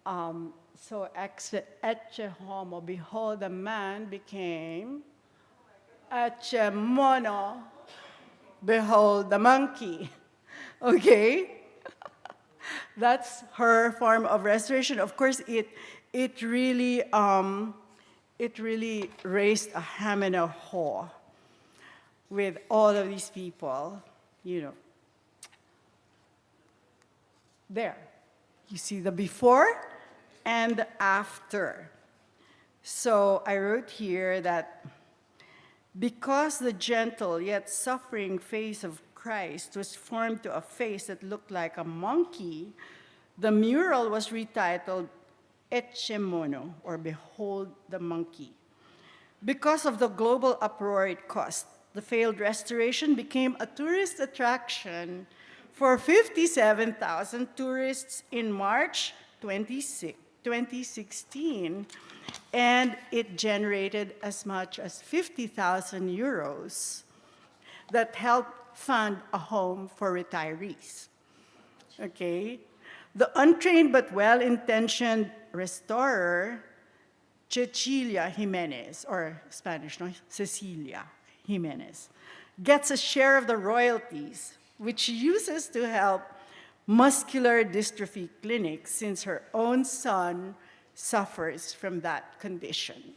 So Ecce Homo, Behold the Man, became Ecce Mono, Behold the Monkey. Okay? That's her form of restoration. Of course, it really raised a ham and a haw with all of these people, you know. There, you see the before and the after. So I wrote here that because the gentle yet suffering face of Christ was formed to a face that looked like a monkey, the mural was retitled Ecce Mono, or Behold the Monkey. Because of the global uproar it caused, the failed restoration became a tourist attraction for 57,000 tourists in March 2016, and it generated as much as 50,000 euros that helped fund a home for retirees. Okay? The untrained but well-intentioned restorer, Cecilia Jimenez, or Spanish, no? Cecilia Jimenez, gets a share of the royalties, which she uses to help muscular dystrophy clinics since her own son suffers from that condition.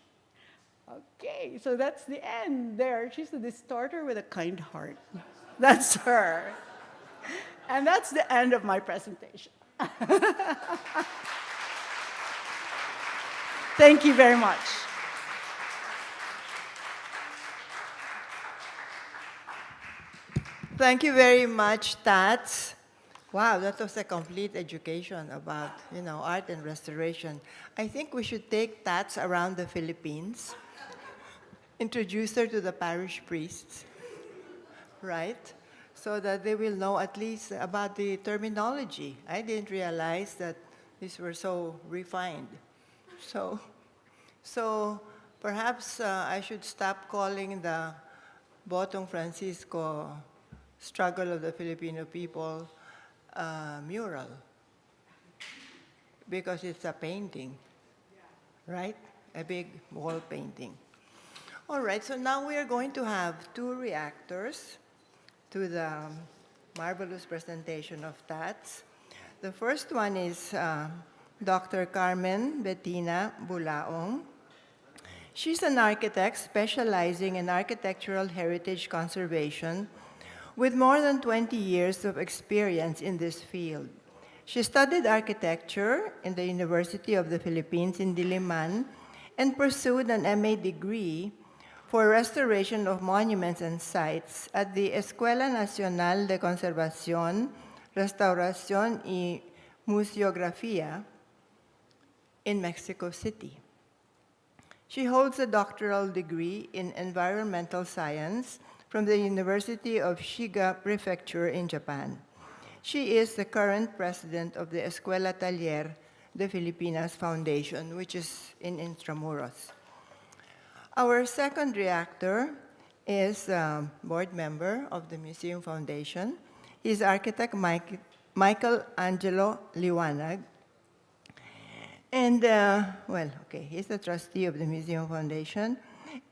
Okay, so that's the end there. She's a distorter with a kind heart. That's her. And that's the end of my presentation. Thank you very much. Thank you very much, Tats. Wow, that was a complete education about, art and restoration. I think we should take Tats around the Philippines, introduce her to the parish priests, right? So that they will know at least about the terminology. I didn't realize that these were so refined. So perhaps I should stop calling the Botong Francisco struggle of the Filipino people mural, because it's a painting, right? A big wall painting. All right, so now we are going to have two reactors to the marvelous presentation of Tats. The first one is Dr. Carmen Bettina Bulaong. She's an architect specializing in architectural heritage conservation with more than 20 years of experience in this field. She studied architecture in the University of the Philippines in Diliman and pursued an MA degree for restoration of monuments and sites at the Escuela Nacional de Conservación, Restauración y Museografía in Mexico City. She holds a doctoral degree in environmental science from the University of Shiga Prefecture in Japan. She is the current president of the Escuela Taller de Filipinas Foundation, which is in Intramuros. Our second reactor is a board member of the Museum Foundation. He's architect Michael Angelo Liwanag. And, he's the trustee of the Museum Foundation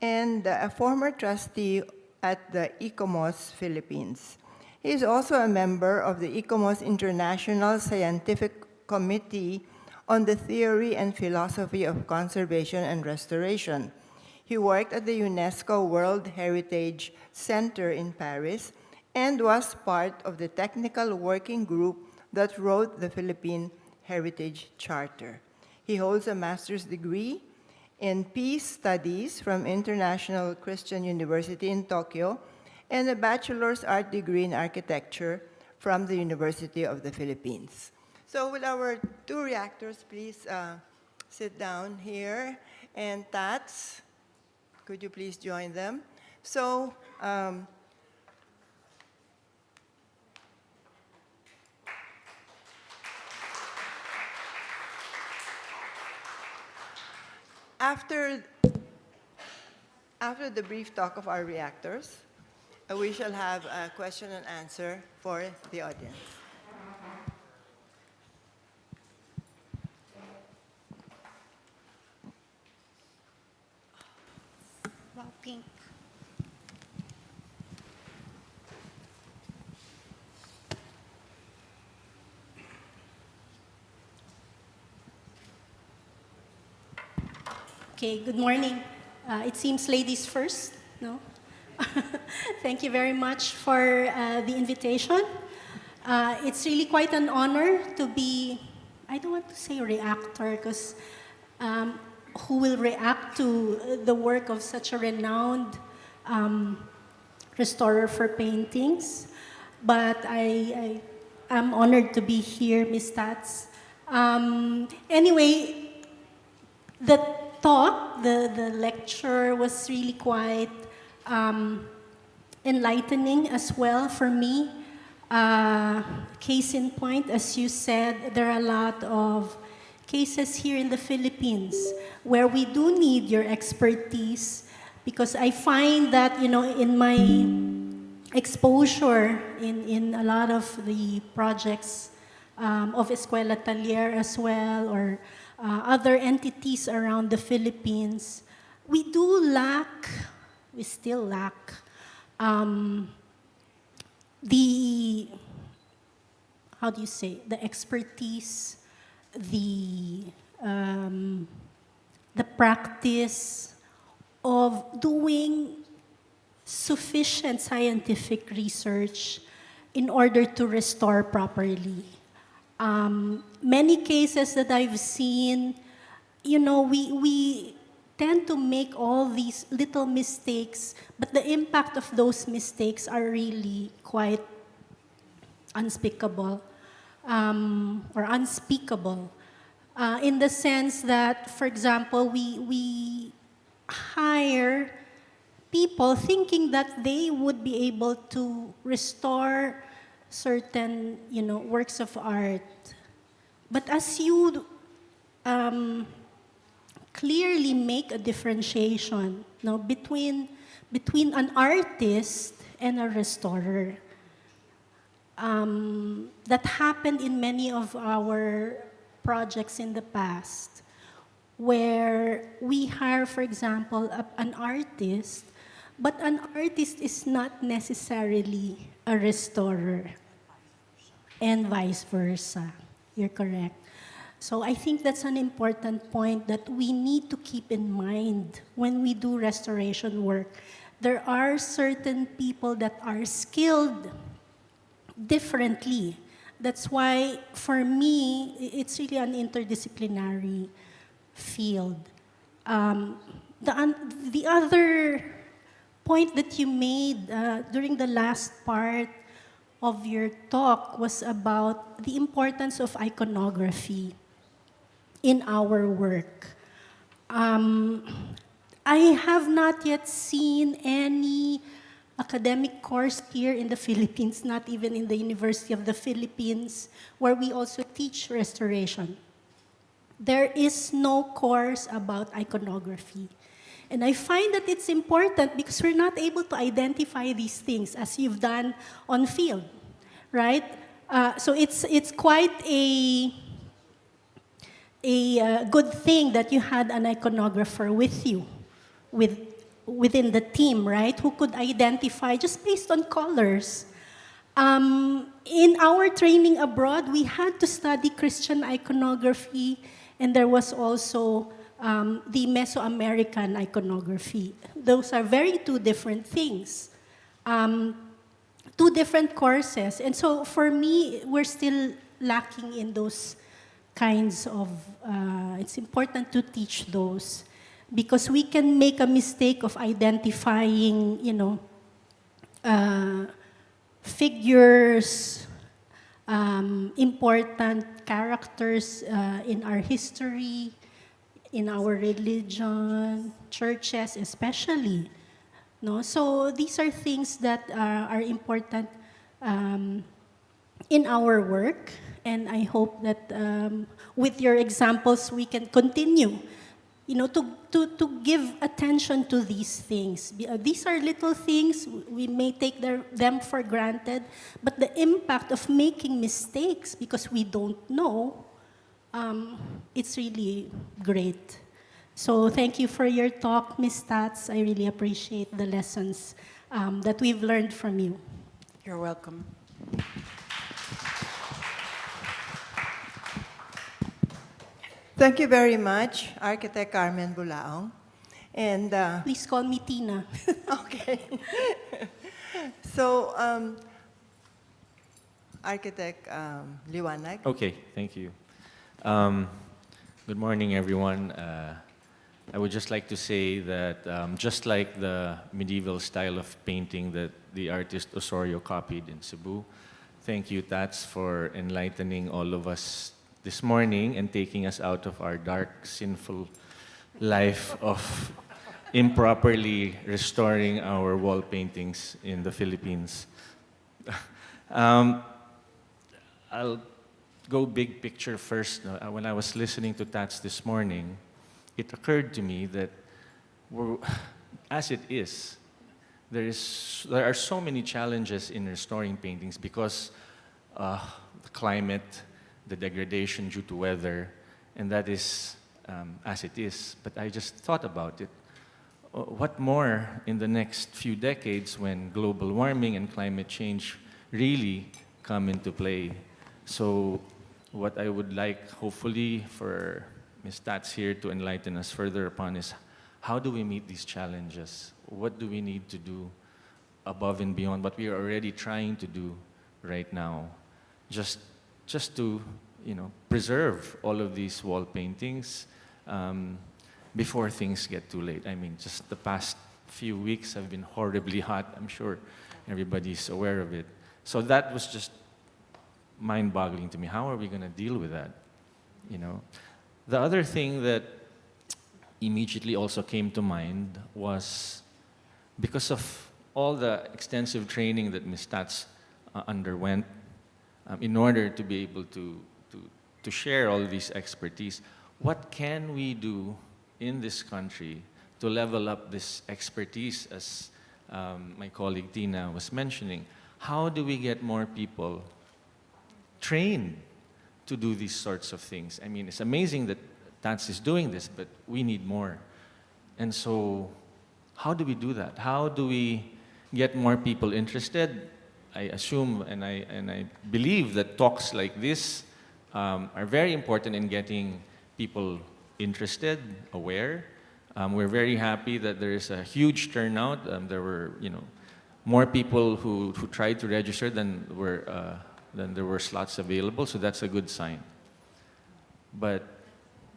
and a former trustee at the ICOMOS Philippines. He is also a member of the ICOMOS International Scientific Committee on the Theory and Philosophy of Conservation and Restoration. He worked at the UNESCO World Heritage Center in Paris and was part of the technical working group that wrote the Philippine Heritage Charter. He holds a master's degree in Peace Studies from International Christian University in Tokyo and a bachelor's art degree in architecture from the University of the Philippines. So will our two reactors please sit down here? And Tats, could you please join them? So, after the brief talk of our reactors, we shall have a question and answer for the audience. Wow, pink. Okay, good morning. It seems ladies first, no? Thank you very much for the invitation. It's really quite an honor to be, I don't want to say reactor, because who will react to the work of such a renowned restorer for paintings. But I am honored to be here, Ms. Tats. Anyway, the talk, the lecture was really quite enlightening as well for me. Case in point, as you said, there are a lot of cases here in the Philippines where we do need your expertise, because I find that, you know, in my exposure in a lot of the projects of Escuela Taller as well, or other entities around the Philippines, we still lack the, how do you say, the expertise, the practice of doing sufficient scientific research in order to restore properly. Many cases that I've seen, you know, we tend to make all these little mistakes, but the impact of those mistakes are really quite unspeakable, or unspeakable, in the sense that, for example, we hire people thinking that they would be able to restore certain, you know, works of art. But as you clearly make a differentiation, no, between an artist and a restorer, that happened in many of our projects in the past, where we hire, for example, an artist, but an artist is not necessarily a restorer, and vice versa. You're correct. So I think that's an important point that we need to keep in mind when we do restoration work. There are certain people that are skilled differently. That's why, for me, it's really an interdisciplinary field. The other point that you made during the last part of your talk was about the importance of iconography in our work. I have not yet seen any academic course here in the Philippines, not even in the University of the Philippines, where we also teach restoration. There is no course about iconography. And I find that it's important because we're not able to identify these things as you've done on field, right? So it's quite a good thing that you had an iconographer with you, within the team, right? Who could identify just based on colors. In our training abroad, we had to study Christian iconography, and there was also the Mesoamerican iconography. Those are two different things, two different courses. And so for me, we're still lacking in those kinds of, it's important to teach those because we can make a mistake of identifying, figures, important characters in our history, in our religion, churches especially. No? So these are things that are important in our work, and I hope that with your examples we can continue, to give attention to these things. These are little things, we may take them for granted, but the impact of making mistakes because we don't know, it's really great. So thank you for your talk, Ms. Tats. I really appreciate the lessons that we've learned from you. You're welcome. Thank you very much, Architect Carmen Bulaong. And Please call me Tina. okay. So, Architect Liwanag. Okay, thank you. Good morning, everyone. I would just like to say that just like the medieval style of painting that the artist Osorio copied in Cebu, thank you, Tats, for enlightening all of us this morning and taking us out of our dark, sinful life of improperly restoring our wall paintings in the Philippines. I'll go big picture first. When I was listening to Tats this morning, it occurred to me that as it is, there are so many challenges in restoring paintings because the climate, the degradation due to weather, and that is as it is. But I just thought about it. What more in the next few decades when global warming and climate change really come into play? So what I would like, hopefully, for Ms. Tats here to enlighten us further upon is how do we meet these challenges? What do we need to do above and beyond what we are already trying to do right now? Just to, preserve all of these wall paintings before things get too late. I mean, just the past few weeks have been horribly hot. I'm sure everybody's aware of it. So that was just mind-boggling to me. How are we going to deal with that? The other thing that immediately also came to mind was because of all the extensive training that Ms. Tats underwent in order to be able to share all these expertise, what can we do in this country to level up this expertise, as my colleague Tina was mentioning? How do we get more people trained to do these sorts of things? I mean, it's amazing that Tats is doing this, but we need more. And so, how do we do that? How do we get more people interested? I assume and I believe that talks like this are very important in getting people interested, aware. We're very happy that there is a huge turnout. There were, more people who tried to register than there were slots available, so that's a good sign. But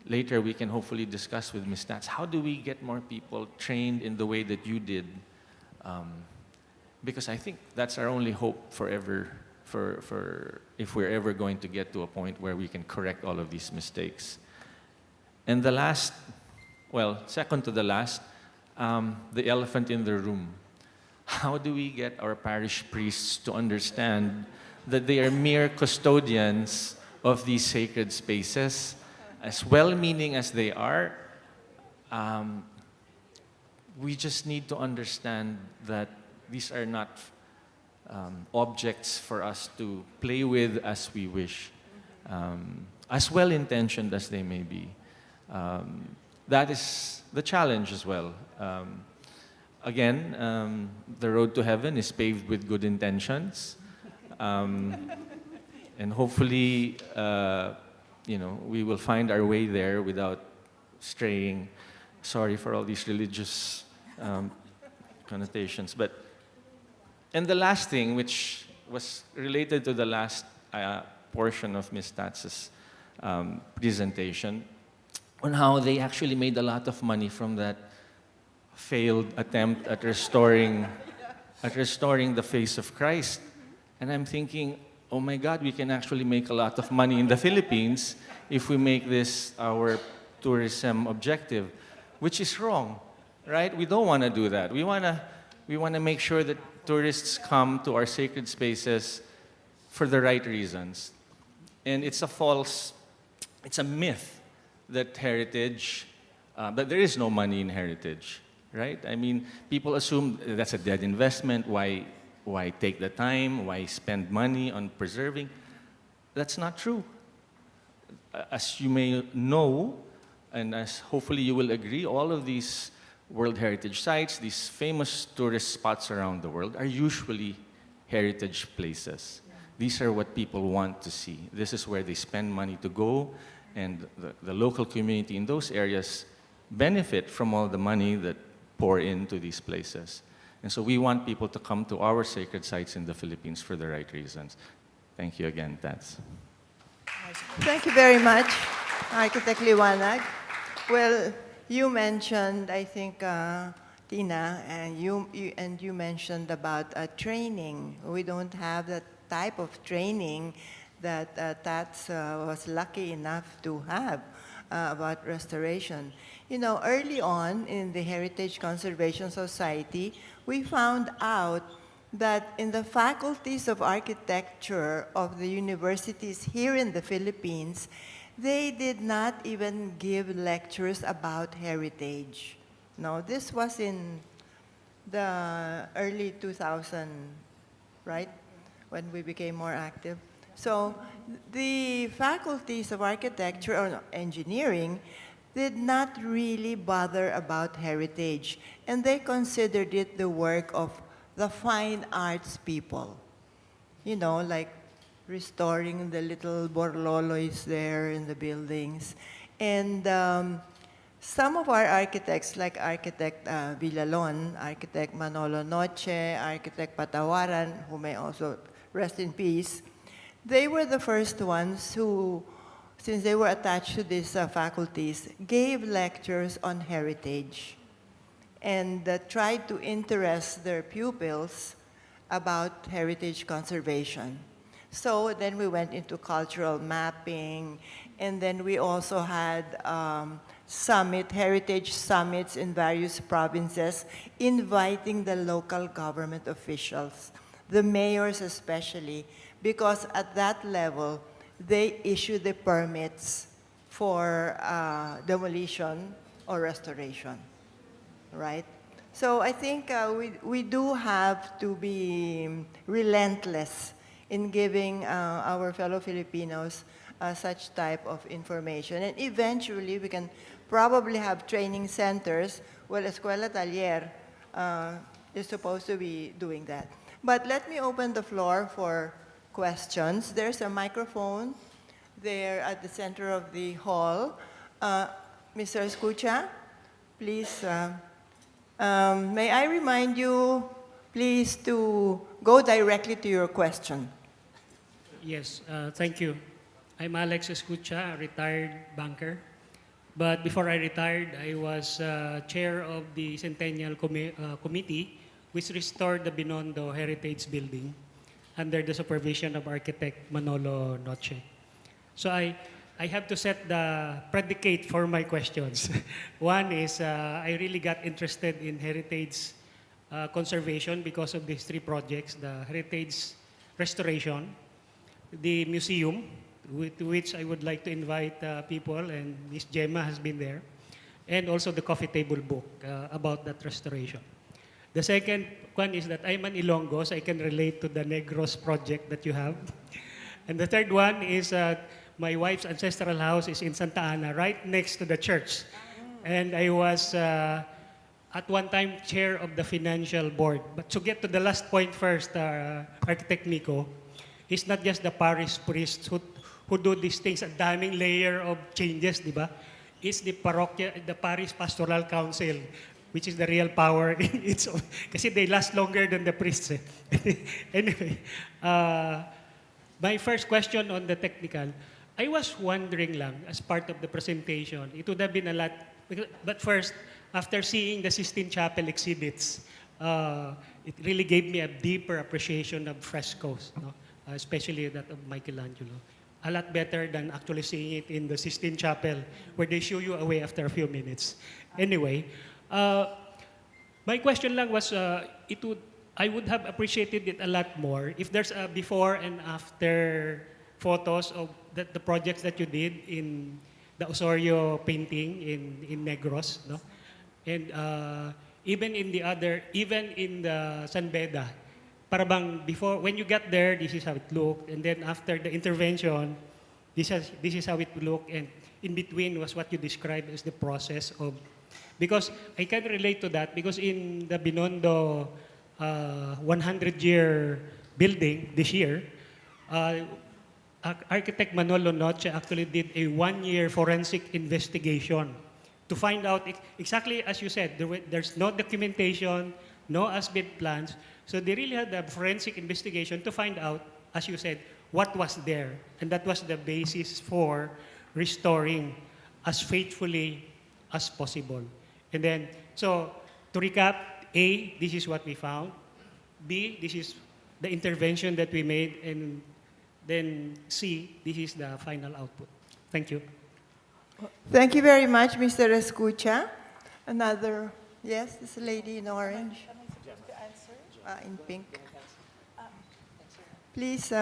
later we can hopefully discuss with Ms. Tats, how do we get more people trained in the way that you did? Because I think that's our only hope for if we're ever going to get to a point where we can correct all of these mistakes. And the last, second to the last, the elephant in the room. how do we get our parish priests to understand that they are mere custodians of these sacred spaces? As well-meaning as they are, we just need to understand that these are not objects for us to play with as we wish, as well-intentioned as they may be. That is the challenge as well. Again, the road to heaven is paved with good intentions. And hopefully, we will find our way there without straying. Sorry for all these religious connotations. And the last thing, which was related to the last portion of Ms. Tats' presentation, on how they actually made a lot of money from that failed attempt at restoring the face of Christ. And I'm thinking, oh my God, we can actually make a lot of money in the Philippines if we make this our tourism objective, which is wrong, right? We don't want to do that. We want to make sure that tourists come to our sacred spaces for the right reasons. And it's a myth that heritage, that there is no money in heritage, right? I mean, people assume that's a dead investment. Why take the time? Why spend money on preserving? That's not true. As you may know, and as hopefully you will agree, all of these World Heritage sites, these famous tourist spots around the world, are usually heritage places. These are what people want to see. This is where they spend money to go, and the local community in those areas benefit from all the money that pour into these places. And so we want people to come to our sacred sites in the Philippines for the right reasons. Thank you again, Tats. Thank you very much, Architect Liwanag. Well, you mentioned, I think, Tina, and you mentioned about training. We don't have that type of training that Tats was lucky enough to have about restoration. Early on in the Heritage Conservation Society, we found out that in the faculties of architecture of the universities here in the Philippines, they did not even give lectures about heritage. No, this was in the early 2000, right? When we became more active. So the faculties of architecture or engineering did not really bother about heritage, and they considered it the work of the fine arts people. Like restoring the little borloloys there in the buildings. And some of our architects, like Architect Villalon, Architect Manolo Noche, Architect Patawaran, who may also rest in peace, they were the first ones who, since they were attached to these faculties, gave lectures on heritage and tried to interest their pupils about heritage conservation. So then we went into cultural mapping, and then we also had heritage summits in various provinces, inviting the local government officials, the mayors especially, because at that level, they issue the permits for demolition or restoration, right? So I think we do have to be relentless in giving our fellow Filipinos such type of information. And eventually, we can probably have training centers. Well, Escuela Taller is supposed to be doing that. But let me open the floor for questions. There's a microphone there at the center of the hall. Mr. Escucha, please, may I remind you, please, to go directly to your question. Yes, thank you. I'm Alex Escucha, a retired banker. But before I retired, I was chair of the Centennial Committee, which restored the Binondo Heritage Building under the supervision of architect Manolo Noche. So I have to set the predicate for my questions. One is I really got interested in heritage conservation because of these three projects: the heritage restoration, the museum, to which I would like to invite people, and Miss Gemma has been there, and also the coffee table book about that restoration. The second one is that I'm an Ilonggo, so I can relate to the Negros project that you have. And the third one is my wife's ancestral house is in Santa Ana, right next to the church. And I was at one time chair of the financial board. But to get to the last point first, Architect Nico, it's not just the parish priests who do these things, a daming layer of changes, di ba? It's the parish pastoral council, which is the real power in its own. Kasi they last longer than the priests. Eh. Anyway, my first question on the technical, I was wondering lang, as part of the presentation, it would have been a lot, but first, after seeing the Sistine Chapel exhibits, it really gave me a deeper appreciation of frescoes, no? Especially that of Michelangelo. A lot better than actually seeing it in the Sistine Chapel, where they show you away after a few minutes. Anyway, my question lang was, I would have appreciated it a lot more if there's a before and after photos of the projects that you did in the Osorio painting in Negros, no? And even in the San Beda, para bang before, when you got there, this is how it looked, and then after the intervention, this is how it looked, and in between was what you described as the process of, because I can relate to that, because in the Binondo 100-year building this year, Architect Manolo Noche actually did a 1-year forensic investigation to find out exactly as you said, there's no documentation, no as-built plans. So they really had a forensic investigation to find out, as you said, what was there. And that was the basis for restoring as faithfully as possible. And then, so to recap, A, this is what we found. B, this is the intervention that we made. And then C, this is the final output. Thank you. Thank you very much, Mr. Escucha. Another, yes, this lady in orange. In pink. Please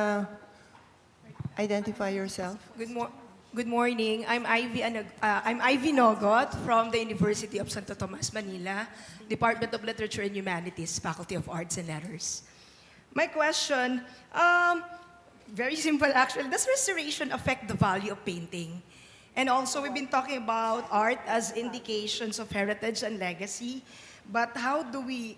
identify yourself. Good morning. I'm Ivy Nogot from the University of Santo Tomas, Manila, Department of Literature and Humanities, Faculty of Arts and Letters. My question, very simple actually. Does restoration affect the value of painting? And also, we've been talking about art as indications of heritage and legacy, but how do we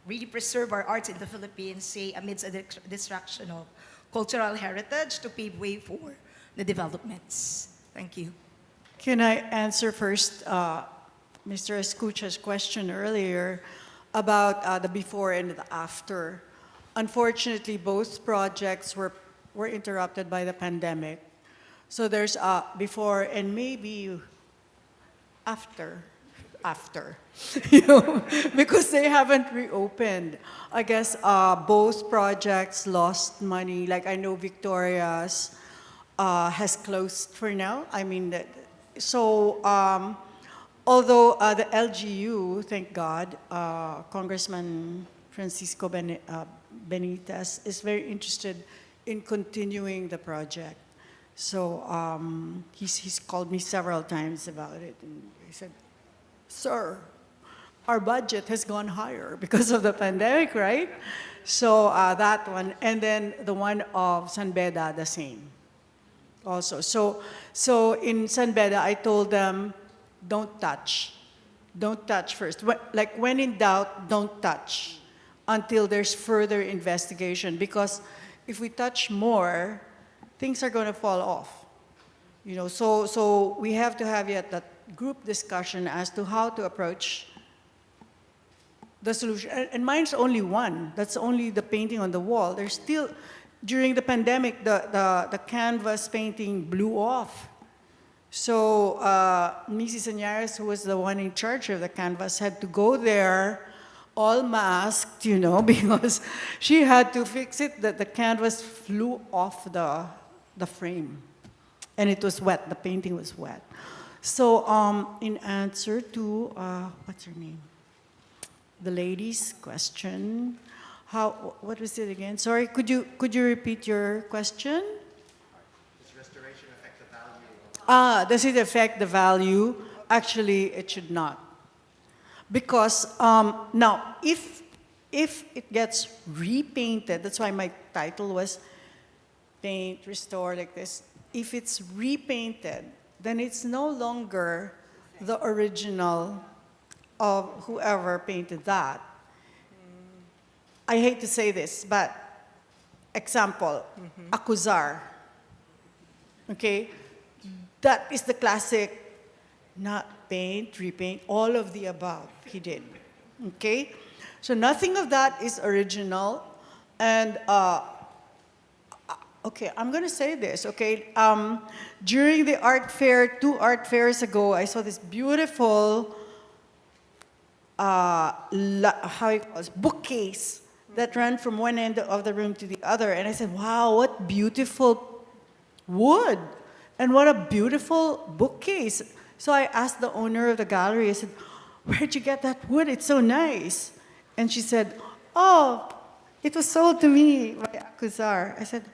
really preserve our arts in the Philippines, say, amidst a destruction of cultural heritage to pave way for the developments? Thank you. Can I answer first Mr. Escucha's question earlier about the before and the after? Unfortunately, both projects were interrupted by the pandemic. So there's before and maybe after, you know, because they haven't reopened. I guess both projects lost money. Like I know Victoria's has closed for now. I mean, so although the LGU, thank God, Congressman Francisco Benitez is very interested in continuing the project. So he's called me several times about it, and he said, "Sir, our budget has gone higher because of the pandemic, right?" So that one, and then the one of San Beda, the same. Also, so in San Beda, I told them, don't touch first. Like when in doubt, don't touch until there's further investigation, because if we touch more, things are going to fall off. You know, so we have to have yet that group discussion as to how to approach the solution. And mine's only one. That's only the painting on the wall. There's still, during the pandemic, the canvas painting blew off. So Mrs. Anyares, who was the one in charge of the canvas, had to go there all masked, you know, because she had to fix it, that the canvas flew off the frame. And it was wet, the painting was wet. So in answer to, what's her name? the lady's question. What was it again? Sorry, could you repeat your question? Does restoration affect the value? Does it affect the value? Actually, it should not. Because now, if it gets repainted, that's why my title was Paint, Restore, like this. If it's repainted, then it's no longer the original of whoever painted that. I hate to say this, but example, Akuzar. Okay? That is the classic, not paint, repaint, all of the above he did. Okay? So nothing of that is original. And, okay, I'm going to say this, okay? During the art fair, 2 art fairs ago, I saw this beautiful, bookcase that ran from one end of the room to the other. And I said, wow, what beautiful wood. And what a beautiful bookcase. So I asked the owner of the gallery, I said, where'd you get that wood? It's so nice. And she said, oh, it was sold to me by Akuzar. I said,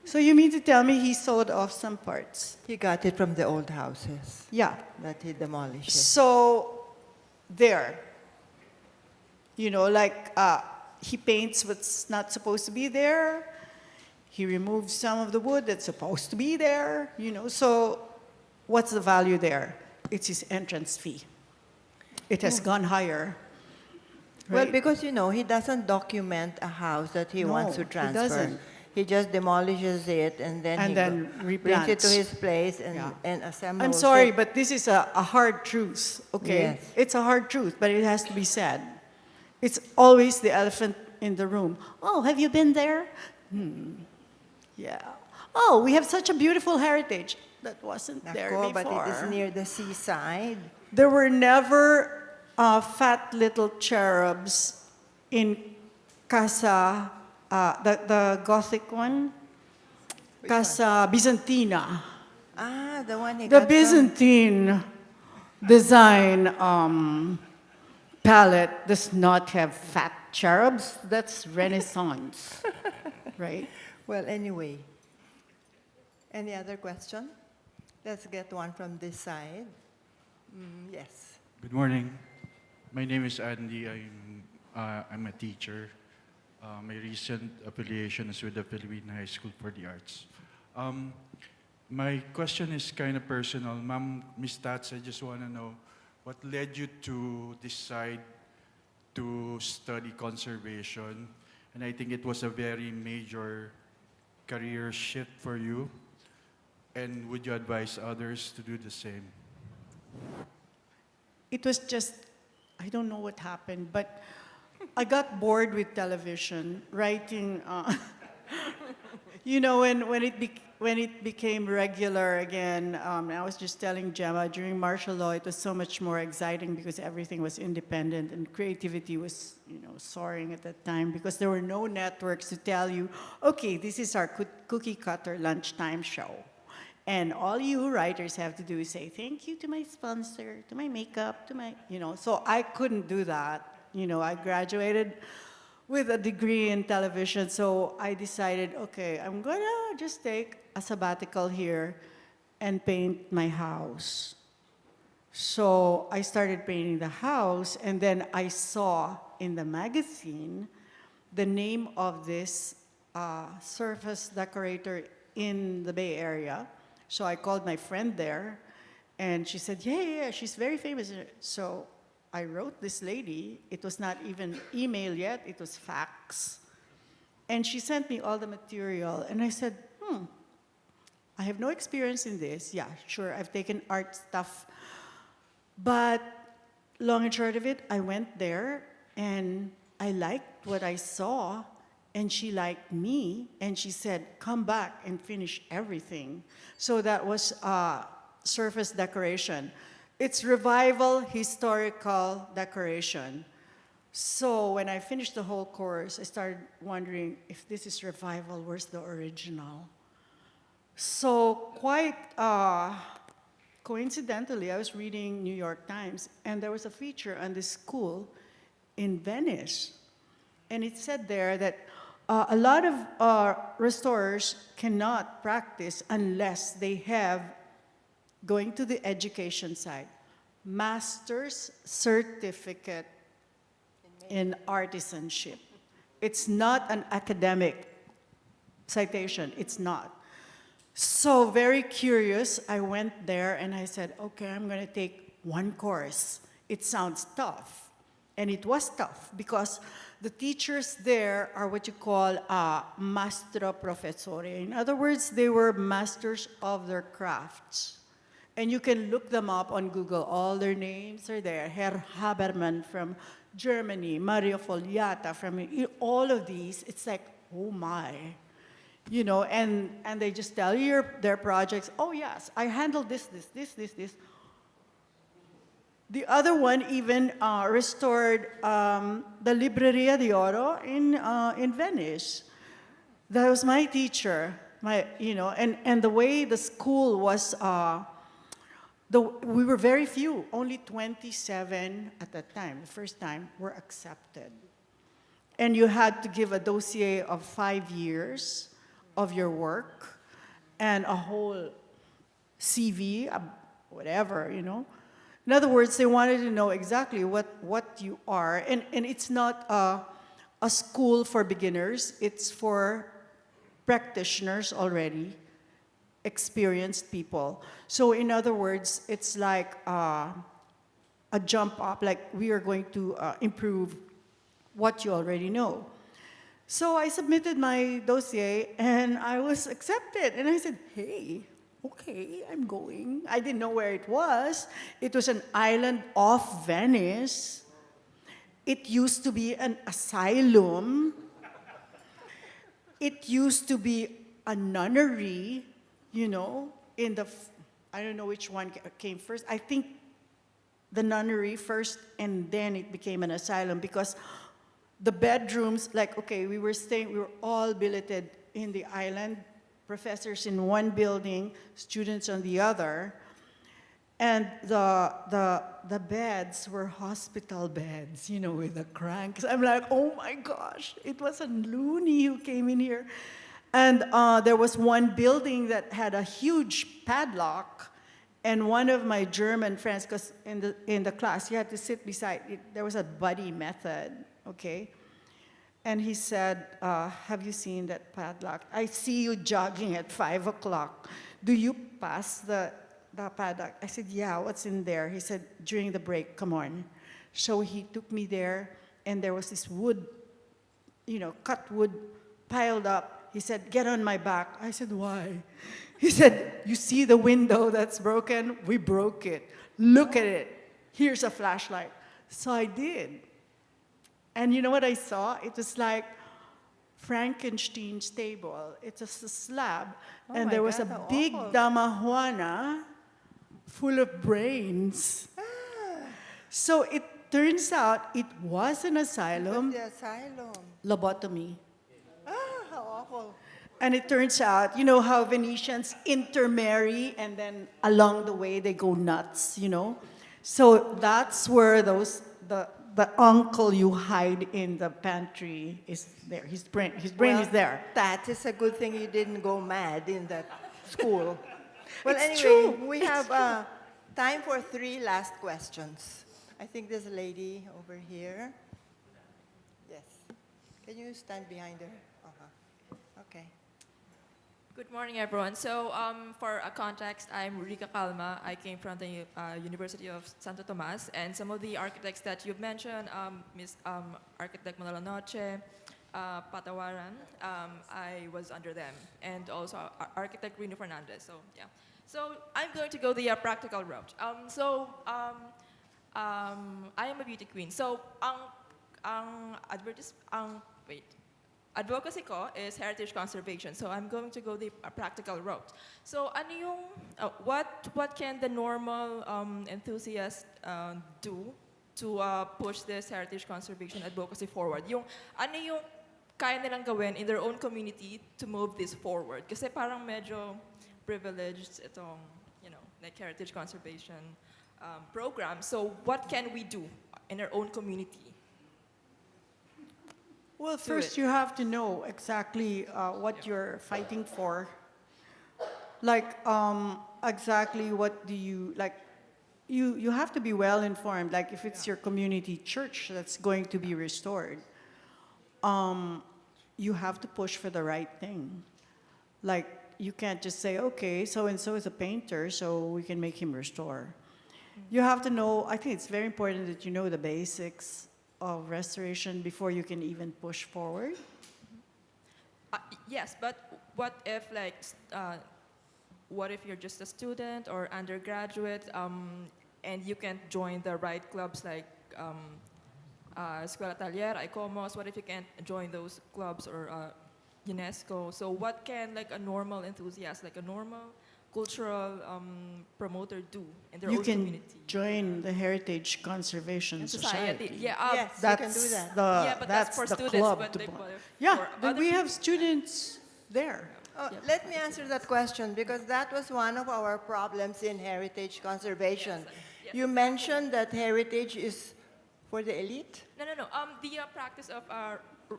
so you mean to tell me he sold off some parts? He got it from the old houses Yeah. that he demolished. So, there. You know, like, he paints what's not supposed to be there. He removes some of the wood that's supposed to be there, you know. So, what's the value there? It's his entrance fee. It has gone higher. Well, Right? because, you know, he doesn't document a house that he wants to No, he transfer. doesn't. He just demolishes it and then And then brings it to replants. his place and, Yeah. and assembles I'm sorry, it. but this is a hard truth, okay? Yes. It's a hard truth, but it has to be said. It's always the elephant in the room. Oh, have you been there? Yeah. Oh, we have such a beautiful heritage. That wasn't there Nako, before. but it is near the seaside. There were never fat little cherubs in Casa, the Gothic one? Casa Byzantina. Ah, the one he The got Byzantine design palette does not have fat cherubs. That's Renaissance, right? Well, anyway. Any other question? Let's get one from this side. Yes. Good morning. My name is Andy. I'm a teacher. My recent affiliation is with the Philippine High School for the Arts. My question is kind of personal. Ma'am, Ms. Tats, I just want to know what led you to decide to study conservation? And I think it was a very major career shift for you. And would you advise others to do the same? It was just, I don't know what happened, but I got bored with television, writing. You know, when it became regular again, I was just telling Gemma, during martial law, it was so much more exciting because everything was independent and creativity was, you know, soaring at that time because there were no networks to tell you, okay, this is our cookie cutter lunchtime show. And all you writers have to do is say, thank you to my sponsor, to my makeup, to my, you know. So I couldn't do that. You know, I graduated with a degree in television, so I decided, okay, I'm gonna just take a sabbatical here and paint my house. So I started painting the house, and then I saw in the magazine the name of this surface decorator in the Bay Area. So I called my friend there, and she said, yeah, she's very famous. So I wrote this lady. It was not even email yet, it was fax. And she sent me all the material, and I said, I have no experience in this. Yeah, sure, I've taken art stuff. But long and short of it, I went there, and I liked what I saw, and she liked me, and she said, come back and finish everything. So that was surface decoration. It's revival historical decoration. So when I finished the whole course, I started wondering, if this is revival, where's the original? So quite coincidentally, I was reading New York Times, and there was a feature on this school, in Venice. And it said there that a lot of restorers cannot practice unless they have, going to the education side, master's certificate in artisanship. It's not an academic citation, it's not. So very curious, I went there and I said, okay, I'm gonna take one course. It sounds tough. And it was tough because the teachers there are what you call mastro professori. In other words, they were masters of their crafts. And you can look them up on Google. All their names are there. Herr Habermann from Germany, Mario Fogliata from all of these. It's like, oh my. You know, and they just tell you their projects. Oh yes, I handled this. The other one even restored the Libreria de Oro in Venice. That was my teacher. And the way the school was, we were very few. Only 27 at that time. The first time were accepted, and you had to give a dossier of 5 years of your work and a whole CV, whatever, you know. In other words, they wanted to know exactly what you are. And it's not a school for beginners. It's for practitioners already, experienced people. So in other words, it's like a jump up, like we are going to improve what you already know. So I submitted my dossier and I was accepted. And I said, hey, okay, I'm going. I didn't know where it was. It was an island off Venice. It used to be an asylum. It used to be a nunnery, you know, I don't know which one came first. I think the nunnery first, and then it became an asylum because the bedrooms, like, okay, we were all billeted in the island, professors in one building, students on the other, and the beds were hospital beds, you know, with the cranks. I'm like, oh my gosh, it was a loony who came in here. And there was one building that had a huge padlock, and one of my German friends, because in the class, you had to sit beside it, there was a buddy method, okay? And he said, have you seen that padlock? I see you jogging at 5 o'clock. Do you pass the padlock? I said, yeah, what's in there? He said, during the break, come on. So he took me there, and there was this wood, you know, cut wood piled up. He said, get on my back. I said, why? He said, you see the window that's broken? We broke it. Look at it. Here's a flashlight. So I did. And you know what I saw? It was like Frankenstein's table. It's a slab, and there was a big Dama Juana full of brains. So it turns out it was an asylum. The asylum. Lobotomy. How awful. And it turns out, you know how Venetians intermarry and then along the way they go nuts, you know? So that's where the uncle you hide in the pantry is there. His brain is there. That is a good thing you didn't go mad in that school. Well, It's anyway, true. we have time for 3 last questions. I think there's a lady over here. Yes. Can you stand behind her? Okay. Good morning, everyone. So, for a context, I'm Rika Calma. I came from the University of Santo Tomas, and some of the architects that you've mentioned, Architect Manila Noche, Patawaran, I was under them, and also Architect Rino Fernandez. So, yeah. So, I'm going to go the practical route. I am a beauty queen. So, advocacy ko is heritage conservation, so I'm going to go the practical route. So, ano yung, what can the normal enthusiast do to push this heritage conservation advocacy forward? Yung, ano yung kaya nilang gawin in their own community to move this forward? Kasi parang medyo privileged itong, you know, like heritage conservation program. So, what can we do in our own community Well, first you have to know exactly what you're fighting for. Like, exactly what do you, like, you have to be well informed. Like, if it's your community church that's going to be restored, you have to push for the right thing. Like, you can't just say, okay, so-and-so is a painter, so we can make him restore. You have to know, I think it's very important that you know the basics of restoration before you can even push forward. Yes, but what if like what if you're just a student or undergraduate and you can't join the right clubs like Escuela Taller, ICOMOS? What if you can't join those clubs or UNESCO? So what can like a normal enthusiast, like a normal cultural promoter do in their You own can community? join the Heritage Conservation Society. Yeah, Yes, you That's can do that. yeah, but that's for the students. club But to like, join. what if Yeah, for but other we have people? students there. Let me answer that question because that was one of our problems in heritage conservation. Yes. You mentioned that heritage is for the elite? No. The practice of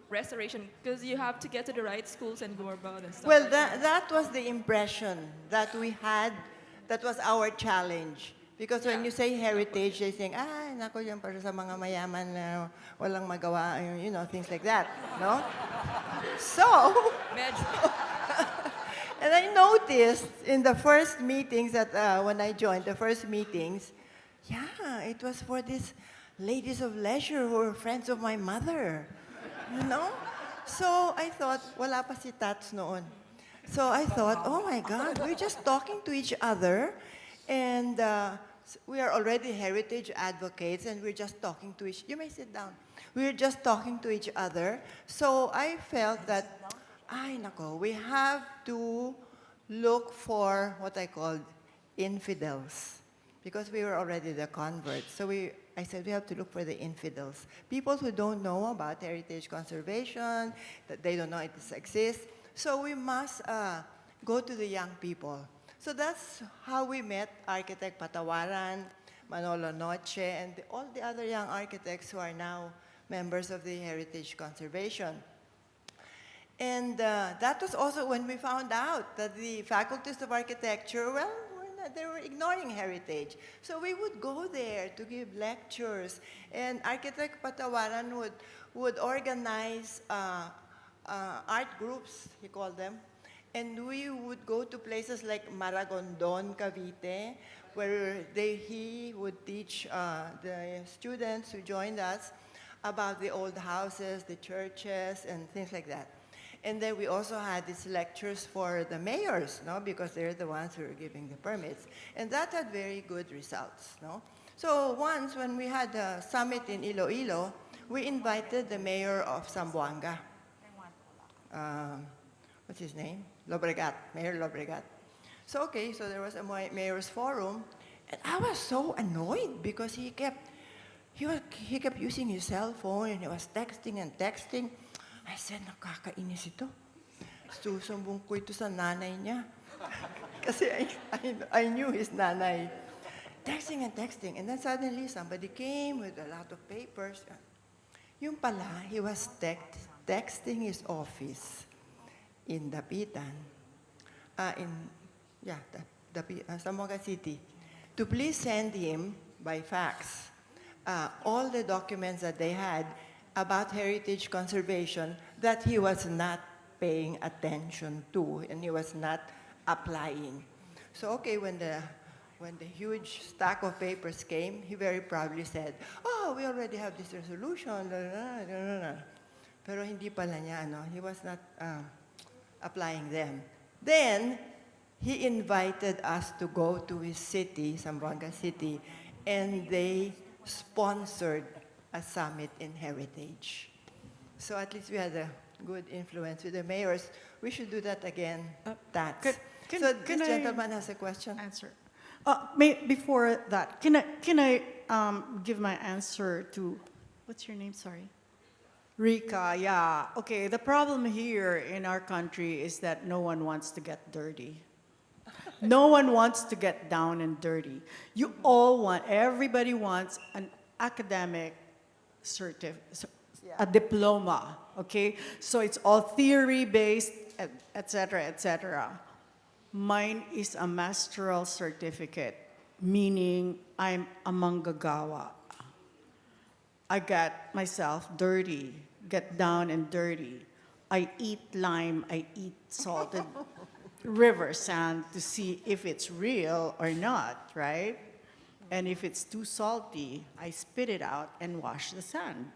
restoration, because you have to get to the right schools and go about and stuff. Well, like that was the impression that we had. That was our challenge. Because when Yeah. you say heritage, they think, nako yan para sa mga mayaman na walang magawa, you know, things like that, no? So, Medyo. and I noticed in the first meetings that when I joined, the first meetings, it was for these ladies of leisure who were friends of my mother, you know? So I thought, wala pa si Tats noon. So I thought, oh my God, we're just talking to each other, and we are already heritage advocates, and we're just talking to each. You may sit down. We're just talking to each other. So I felt that, nako, we have to look for what I called infidels, because we were already the converts. So I said we have to look for the infidels, people who don't know about heritage conservation, that they don't know it exists. So we must go to the young people. So that's how we met architect Patawaran, Manolo Noche, and all the other young architects who are now members of the heritage conservation. And that was also when we found out that the faculties of architecture, they were ignoring heritage. So we would go there to give lectures, and architect Patawaran would organize art groups, he called them, and we would go to places like Maragondon, Cavite, where he would teach the students who joined us about the old houses, the churches, and things like that. And then we also had these lectures for the mayors, no? Because they're the ones who are giving the permits. And that had very good results. No? So once when we had a summit in Iloilo, we invited the mayor of Zamboanga. What's his name? Lobregat, Mayor Lobregat. So there was a mayor's forum, and I was so annoyed because he kept using his cell phone and he was texting and texting. I said, nakakainis ito. Susumbong ko ito sa nanay niya. Kasi I knew his nanay. Texting and texting. And then suddenly somebody came with a lot of papers. Yung pala, he was texting his office in Dapitan, Zamboanga City, to please send him by fax all the documents that they had about heritage conservation that he was not paying attention to and he was not applying. So when the huge stack of papers came, he very proudly said, we already have this resolution. Pero hindi pala niya, he was not applying them. Then, he invited us to go to his city, Zamboanga City, and they sponsored a summit in heritage. So at least we had a good influence with the mayors. We should do that again, Tats. So this gentleman has a question. Answer. Before that, can I give my answer to, what's your name, sorry? Rika, yeah. Okay, the problem here in our country is that no one wants to get dirty. No one wants to get down and dirty. Everybody wants an academic a diploma. okay? So it's all theory-based, etc., etc. Mine is a masteral certificate, meaning I'm a manggagawa. I get myself dirty, get down and dirty. I eat lime, I eat salted river sand to see if it's real or not, right? And if it's too salty, I spit it out and wash the sand.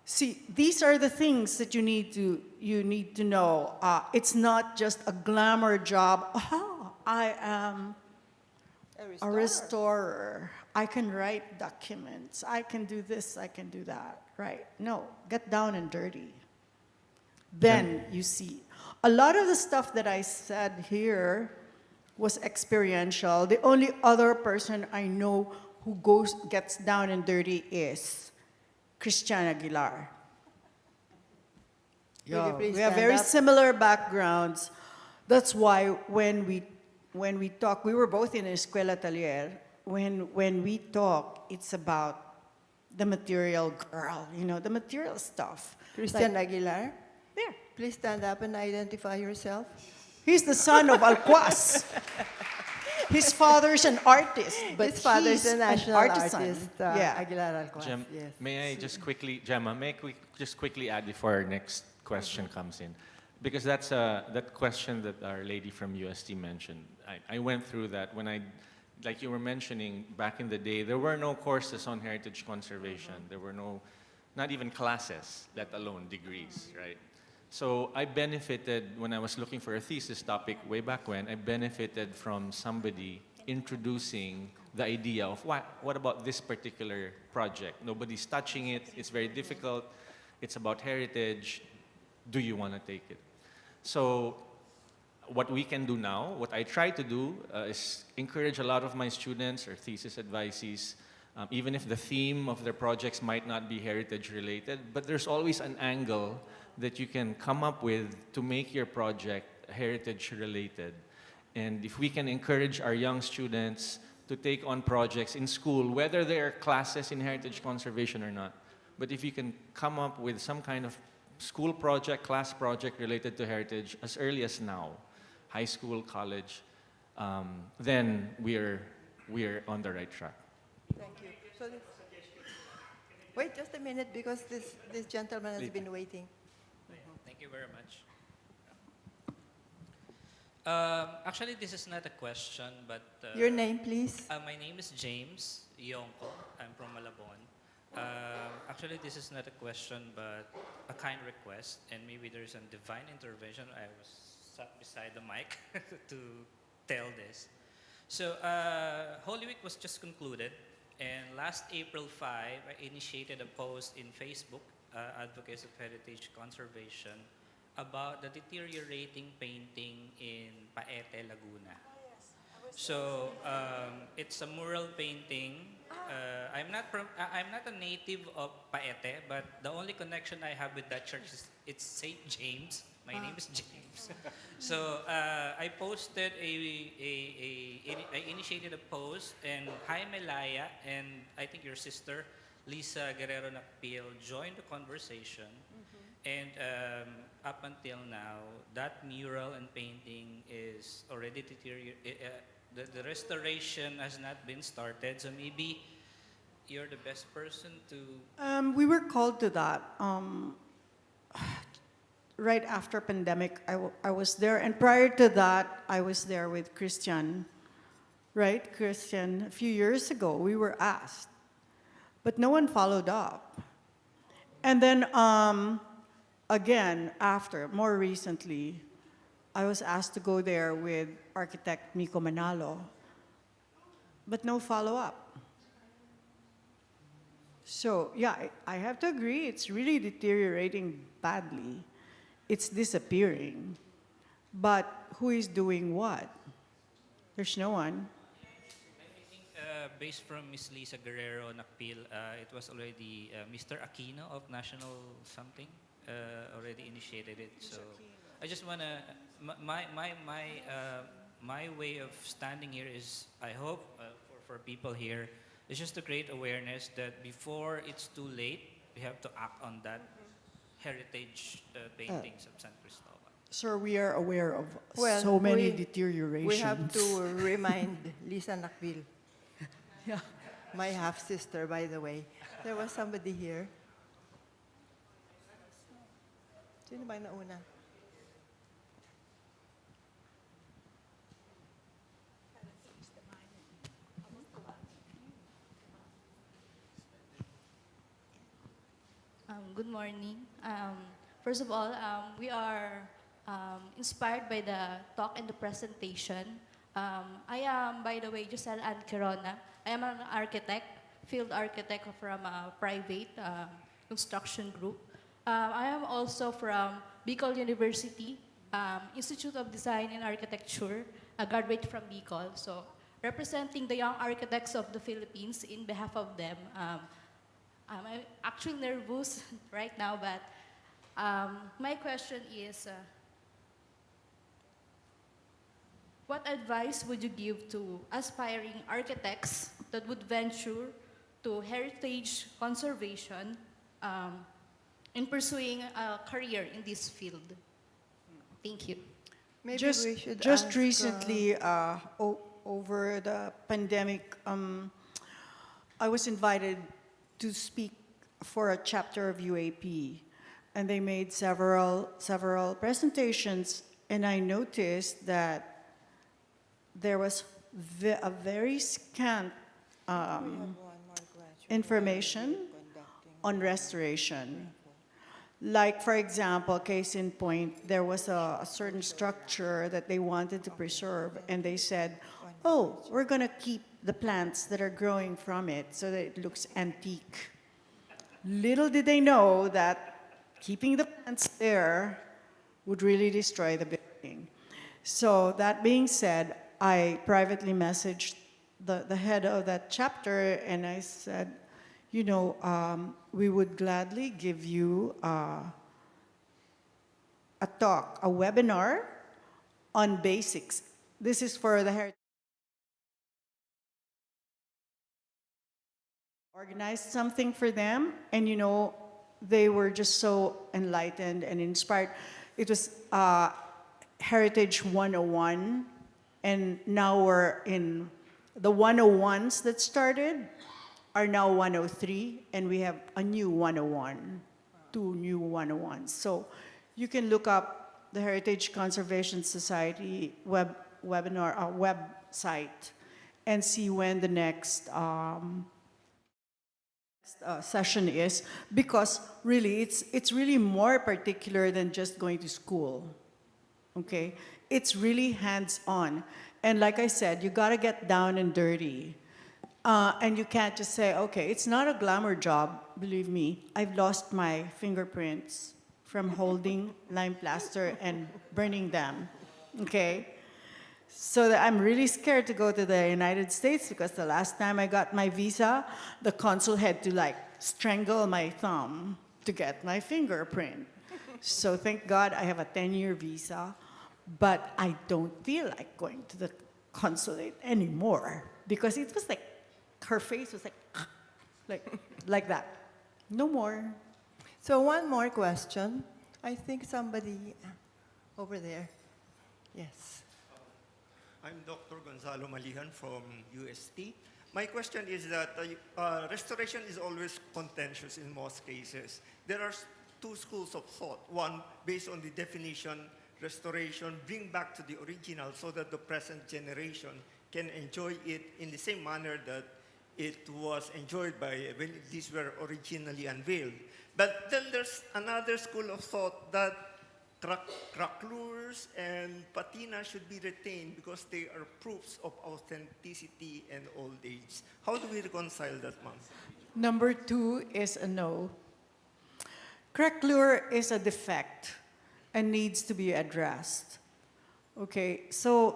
See, these are the things that you need to know. It's not just a glamour job. Oh, I am a restorer. I can write documents. I can do this, I can do that. Right? No, get down and dirty. Then you see. A lot of the stuff that I said here was experiential. The only other person I know who gets down and dirty is Christian Aguilar. Will you Yeah, please we have stand very up? similar backgrounds. That's why when we talk, we were both in Escuela Taller. When we talk, it's about the material girl, the material stuff. Christian Like, Aguilar, there. please stand up and identify yourself. He's the son of Alcuaz. His father's an artist, but His father's he's a national an artisan. artist, Yeah. Aguilar Alcuaz. Gem, Yes. may I just quickly, Gemma, just quickly add before our next question comes in? Because that's that question that our lady from UST mentioned. I went through that when like you were mentioning, back in the day, there were no courses on heritage conservation. There were not even classes, let alone degrees, right? So I benefited, when I was looking for a thesis topic way back when, I benefited from somebody introducing the idea of what about this particular project? Nobody's touching it, it's very difficult, it's about heritage, do you want to take it? So what we can do now, what I try to do is encourage a lot of my students or thesis advisees, even if the theme of their projects might not be heritage related, but there's always an angle that you can come up with to make your project heritage related. And if we can encourage our young students to take on projects in school, whether they're classes in heritage conservation or not, but if you can come up with some kind of school project, class project related to heritage as early as now, high school, college, then we're on the right track. Thank you. So wait just a minute, because this gentleman has been waiting. Thank you very much. Actually, this is not a question, but... Your name, please. My name is James Yonko. I'm from Malabon. Actually, this is not a question, but a kind request, and maybe there's a divine intervention. I was sat beside the mic to tell this. So, Holy Week was just concluded, and last April 5, I initiated a post in Facebook, Advocates of Heritage Conservation, about the deteriorating painting in Paete, Laguna. So it's a mural painting. I'm not a native of Paete, but the only connection I have with that church is it's Saint James. My name is James. So I posted I initiated a post, and Jaime Laya and I think your sister Lisa Guerrero Nakpil joined the conversation. And up until now, that mural and painting is already deteriorated. The restoration has not been started, so maybe you're the best person to... We were called to that. Right after pandemic, I was there. And prior to that, I was there with Christian. Right, Christian? A few years ago, we were asked. But no one followed up. And then, again, more recently, I was asked to go there with architect Miko Manalo, but no follow-up. So, yeah, I have to agree, it's really deteriorating badly. It's disappearing. But who is doing what? There's no one. Based from Miss Lisa Guerrero Nakpil, it was already Mr. Aquino of National something already initiated it. So I just wanna my way of standing here is I hope for people here is just to create awareness that before it's too late, we have to act on that heritage paintings of San Cristobal? Sir, we are aware of Well, so many we deteriorations. have to remind Lisa Nakbil, Yeah. my half-sister, by the way. There was somebody here. Sino ba yung nauna? Good morning. First of all, we are inspired by the talk and the presentation. I am, by the way, Giselle Ann Quirona. I am an architect, field architect from a private construction group. I am also from Bicol University, Institute of Design and Architecture, a graduate from Bicol. So, representing the young architects of the Philippines in behalf of them, I'm actually nervous right now, but my question is, what advice would you give to aspiring architects that would venture to heritage conservation in pursuing a career in this field? Thank you. Maybe just we should just ask, recently, over the pandemic, I was invited to speak for a chapter of UAP, and they made several presentations, and I noticed that there was a very scant information on restoration. Like, for example, case in point, there was a certain structure that they wanted to preserve, and they said, oh, we're going to keep the plants that are growing from it so that it looks antique. Little did they know that keeping the plants there would really destroy the building. So that being said, I privately messaged the head of that chapter, and I said, you know, we would gladly give you a talk, a webinar on basics. This is for the heritage. Organized something for them, and you know, they were just so enlightened and inspired. It was Heritage 101, and now we're in the 101s that started are now 103, and we have a new 101, 2 new 101s. So you can look up the Heritage Conservation Society website and see when the next session is, because really it's really more particular than just going to school. Okay, it's really hands-on, and like I said, you got to get down and dirty. And you can't just say, okay, it's not a glamour job, believe me. I've lost my fingerprints from holding lime plaster and burning them, okay? So that I'm really scared to go to the United States, because the last time I got my visa, the consul had to like strangle my thumb to get my fingerprint. So thank God I have a 10-year visa, but I don't feel like going to the consulate anymore, because it was like, her face was like that. No more. So one more question. I think somebody over there. Yes. I'm Dr. Gonzalo Malihan from UST. My question is that restoration is always contentious in most cases. There are two schools of thought. One, based on the definition, restoration, bring back to the original so that the present generation can enjoy it in the same manner that it was enjoyed by when these were originally unveiled. But then there's another school of thought that craquelures and patina should be retained because they are proofs of authenticity and old age. How do we reconcile that, ma'am? Number 2 is a no. Craquelure is a defect and needs to be addressed. Okay, so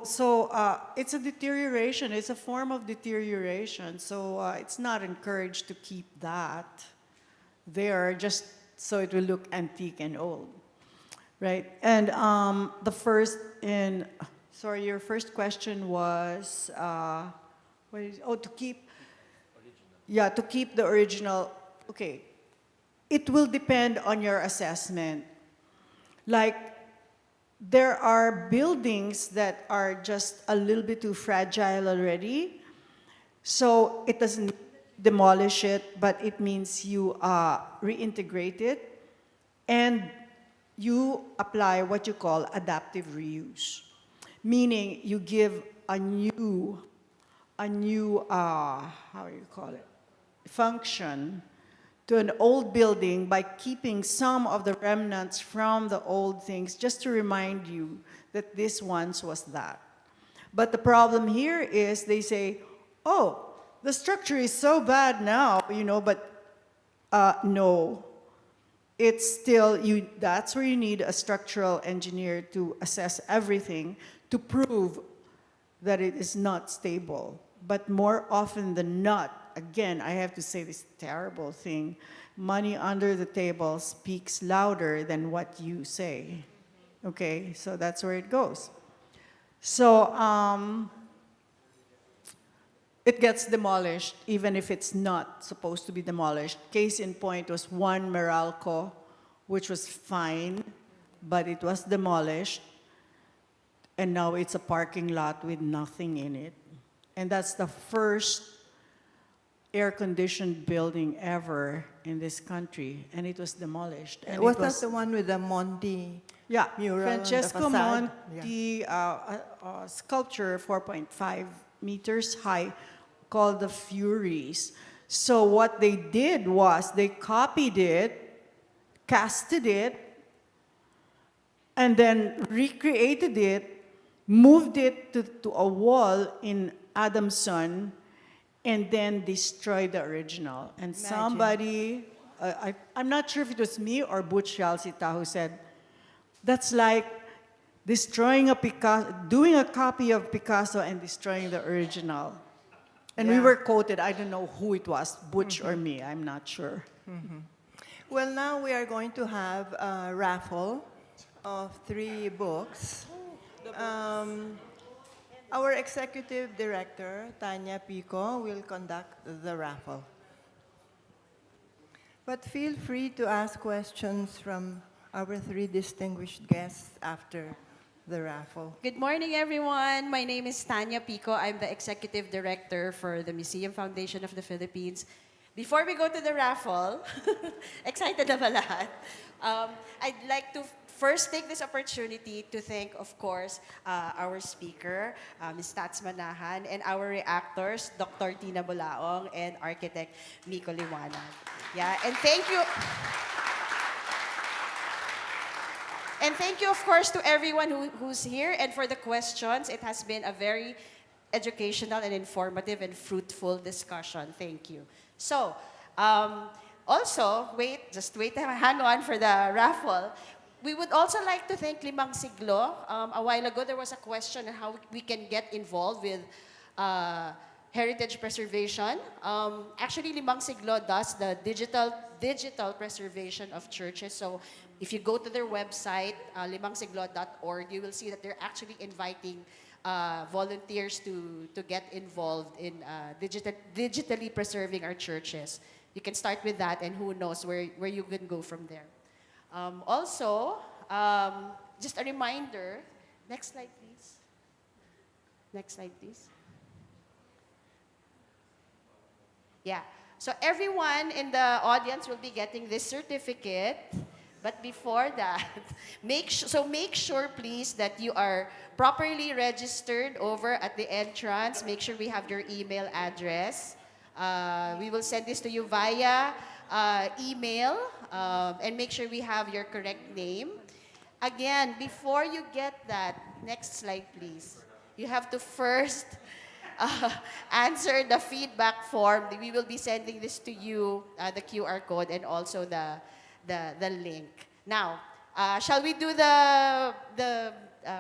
it's a deterioration. It's a form of deterioration. So it's not encouraged to keep that there just so it will look antique and old, right? And your first question was, to keep the original. Okay, it will depend on your assessment. Like, there are buildings that are just a little bit too fragile already, so it doesn't demolish it, but it means you reintegrate it, and you apply what you call adaptive reuse, meaning you give a new, how do you call it, function to an old building by keeping some of the remnants from the old things, just to remind you that this once was that. But the problem here is they say, oh, the structure is so bad now, but no. It's still, that's where you need a structural engineer to assess everything to prove that it is not stable. But more often than not, again, I have to say this terrible thing, money under the table speaks louder than what you say. Okay, so that's where it goes. So it gets demolished even if it's not supposed to be demolished. Case in point was one Meralco, which was fine, but it was demolished, and now it's a parking lot with nothing in it. And that's the first air-conditioned building ever in this country, and it was demolished. And Was it was, that the one with the Monty yeah, mural on the Francesco facade? Monti sculpture, 4.5 meters high, called the Furies. So what they did was they copied it, casted it, and then recreated it, moved it to a wall in Adamson, and then destroyed the original. And somebody, I'm not sure if it was me or Butch Yalcita who said, that's like destroying a Picasso, doing a copy of Picasso and destroying the original. And we Yeah. were quoted, I don't know who it was, Butch or me, I'm not sure. Well, now we are going to have a raffle of 3 books. Our executive director, Tanya Pico, will conduct the raffle. But feel free to ask questions from our 3 distinguished guests after the raffle. Good morning, everyone. My name is Tanya Pico. I'm the Executive Director for the Museum Foundation of the Philippines. Before we go to the raffle, excited na ba lahat? I'd like to first take this opportunity to thank, of course, our speaker, Ms. Tats Manahan, and our reactors, Dr. Tina Bulaong and architect Miko Liwanag. Yeah, and thank you. And thank you, of course, to everyone who's here and for the questions. It has been a very educational and informative and fruitful discussion. Thank you. So, also, just wait, hang on for the raffle. We would also like to thank Limang Siglo. A while ago, there was a question on how we can get involved with heritage preservation. Actually, Limang Siglo does the digital preservation of churches. So if you go to their website, limangsiglo.org, you will see that they're actually inviting volunteers to get involved in digitally preserving our churches. You can start with that, and who knows where you can go from there. Also, just a reminder, next slide, please. Next slide, please. Yeah, so everyone in the audience will be getting this certificate. But before that, make sure, please, that you are properly registered over at the entrance. Make sure we have your email address. We will send this to you via email, and make sure we have your correct name. Again, before you get that, next slide, please. You have to first answer the feedback form. We will be sending this to you, the QR code, and also the link. Now, shall we do the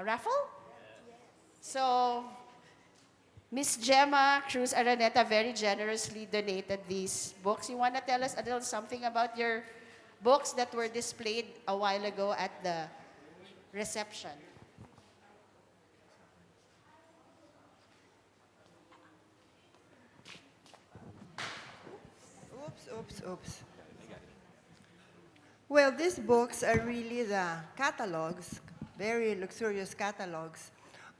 raffle? So, Miss Gemma Cruz Araneta very generously donated these books. You want to tell us a little something about your books that were displayed a while ago at the reception? Oops. Well, these books are really the catalogs, very luxurious catalogs,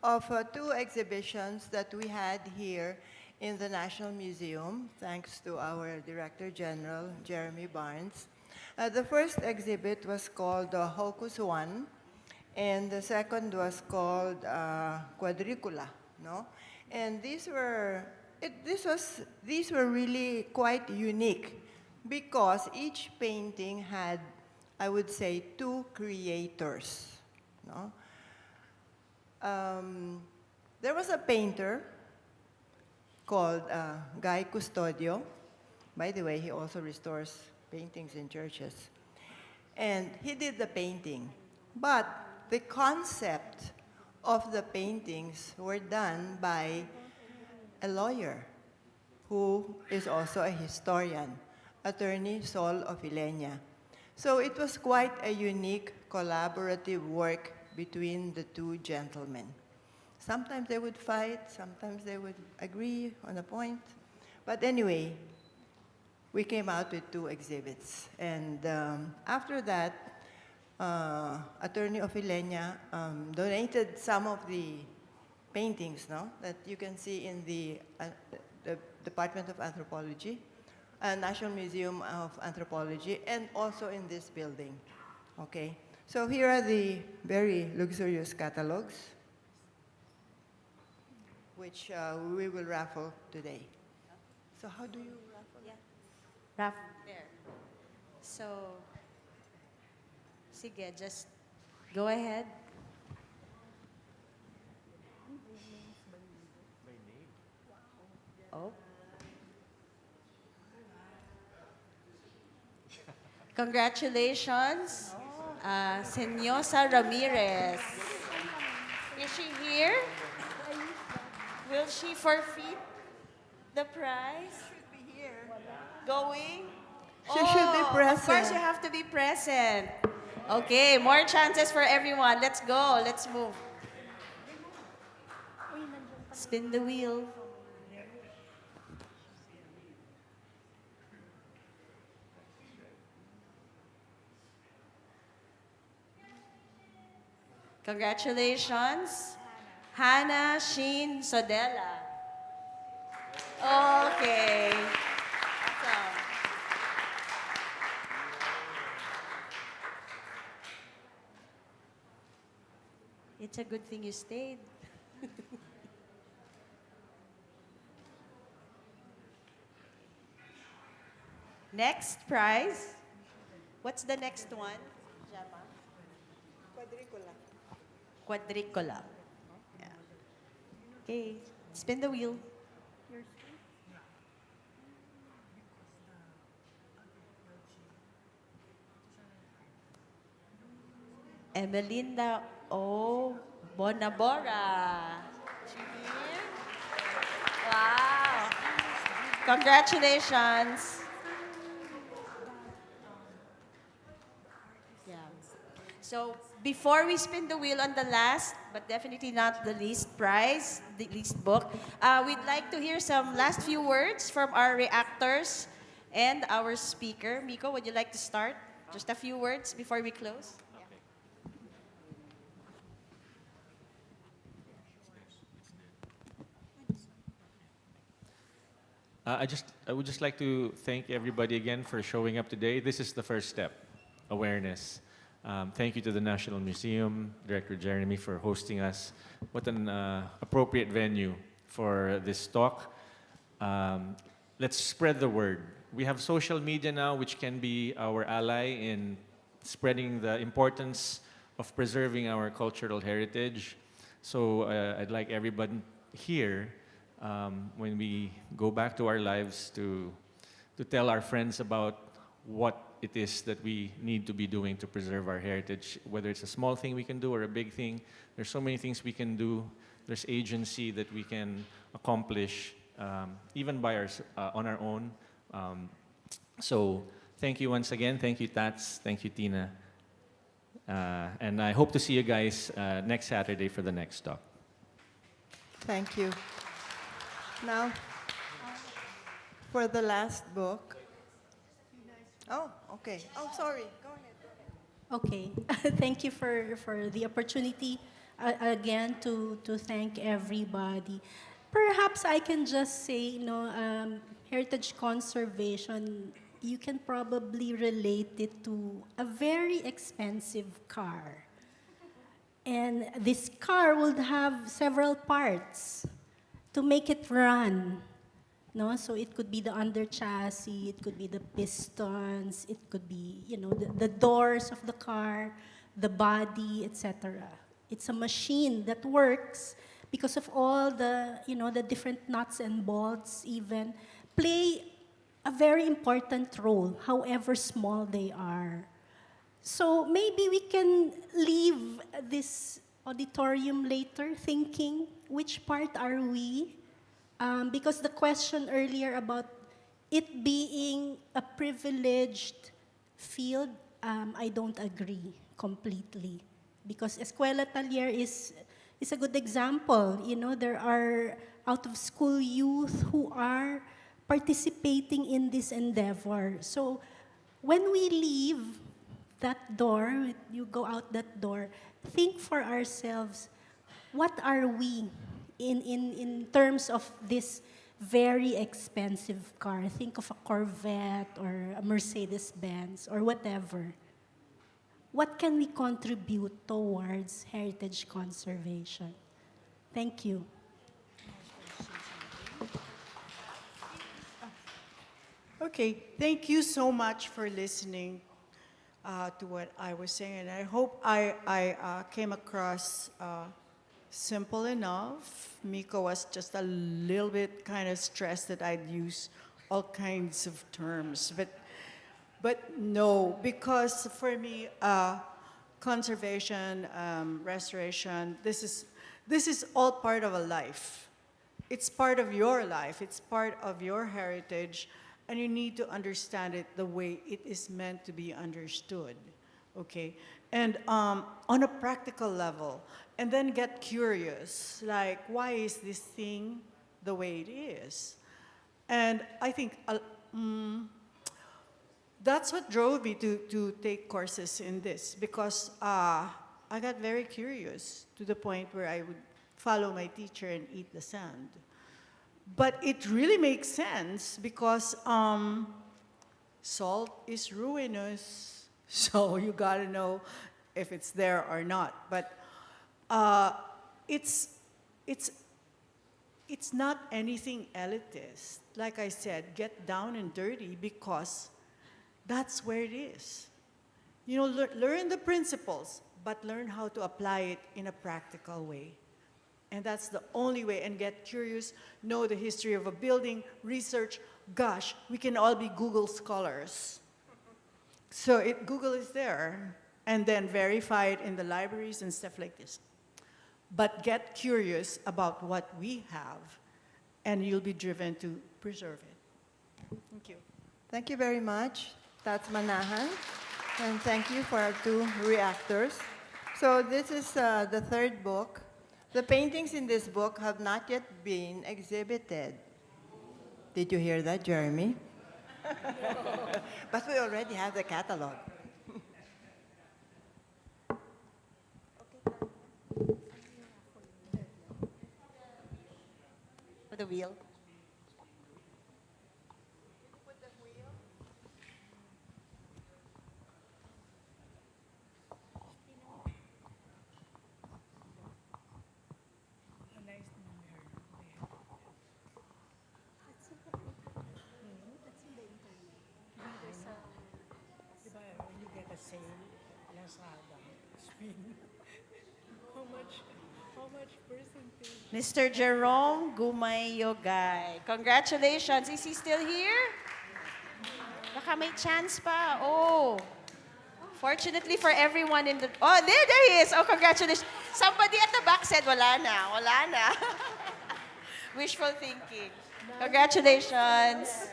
of two exhibitions that we had here in the National Museum, thanks to our Director General, Jeremy Barnes. The first exhibit was called Hocus One, and the second was called Quadricula, no? And these were really quite unique because each painting had, I would say, two creators, no? There was a painter called Guy Custodio. By the way, he also restores paintings in churches. And he did the painting. But the concept of the paintings were done by a lawyer who is also a historian, Attorney Sol Ofilenia. So it was quite a unique collaborative work between the two gentlemen. Sometimes they would fight, sometimes they would agree on a point. But anyway, we came out with two exhibits. And after that, Attorney Ofilenia donated some of the paintings, no, that you can see in the Department of Anthropology, National Museum of Anthropology, and also in this building. Okay, so here are the very luxurious catalogs, which we will raffle today. So how do you raffle? Yeah. Raff, there. So, sige, just go ahead. Oh. Congratulations, Senyosa Ramirez. Is she here? Will she forfeit the prize? Should be here. Going? She should be present. Of course, you have to be present. Okay, more chances for everyone. Let's go. Let's move. Spin the wheel. Congratulations, Hannah Sheen Sodela. Okay. Awesome. It's a good thing you stayed. Next prize. What's the next one, Gemma? Quadricula. Quadricola. Yeah. Okay, spin the wheel. Emelinda O. Bonabora. She here? Wow. Congratulations. Yeah. So before we spin the wheel on the last, but definitely not the least prize, the least book, we'd like to hear some last few words from our reactors and our speaker. Miko, would you like to start? Just a few words before we close. I would just like to thank everybody again for showing up today. This is the first step, awareness. Thank you to the National Museum, Director Jeremy, for hosting us. What an appropriate venue for this talk. Let's spread the word. We have social media now, which can be our ally in spreading the importance of preserving our cultural heritage. So I'd like everybody here, when we go back to our lives, to tell our friends about what it is that we need to be doing to preserve our heritage, whether it's a small thing we can do or a big thing. There's so many things we can do. There's agency that we can accomplish, even by on our own. So thank you once again. Thank you, Tats. Thank you, Tina. And I hope to see you guys next Saturday for the next talk. Thank you. Now, for the last book. Oh, okay. Oh, sorry. Go ahead. Okay. Thank you for the opportunity again to thank everybody. Perhaps I can just say, heritage conservation, you can probably relate it to a very expensive car. And this car would have several parts to make it run. No, so it could be the under chassis, it could be the pistons, it could be, the doors of the car, the body, etc. It's a machine that works because of all the different nuts and bolts even play a very important role, however small they are. So maybe we can leave this auditorium later thinking, which part are we? Because the question earlier about it being a privileged field, I don't agree completely. Because Escuela Taller is a good example. There are out-of-school youth who are participating in this endeavor. So when we leave that door, you go out that door, think for ourselves, what are we in terms of this very expensive car? Think of a Corvette or a Mercedes-Benz or whatever. What can we contribute towards heritage conservation? Thank you. Okay, thank you so much for listening to what I was saying. And I hope I came across simple enough. Miko was just a little bit kind of stressed that I'd use all kinds of terms. But no, because for me, conservation, restoration, this is all part of a life. It's part of your life. It's part of your heritage. And you need to understand it the way it is meant to be understood, okay? And on a practical level, and then get curious, like, why is this thing the way it is? And I think that's what drove me to take courses in this, because I got very curious to the point where I would follow my teacher and eat the sand. But it really makes sense because salt is ruinous, so you gotta know if it's there or not. But it's not anything elitist. Like I said, get down and dirty because that's where it is. Learn the principles, but learn how to apply it in a practical way. And that's the only way. And get curious, know the history of a building, research. Gosh, we can all be Google scholars. So Google is there. And then verify it in the libraries and stuff like this. But get curious about what we have, and you'll be driven to preserve it. Thank you. Thank you very much. That's Manahan. And thank you for our two reactors. So this is the third book. The paintings in this book have not yet been exhibited. Did you hear that, Jeremy? But we already have the catalog. For the wheel. Mr. Jerome Gumayogay. Congratulations. Is he still here? Baka may chance pa. Oh. Fortunately for everyone in the... Oh, there he is. Oh, congratulations. Somebody at the back said, wala na, wala na. Wishful thinking. Congratulations.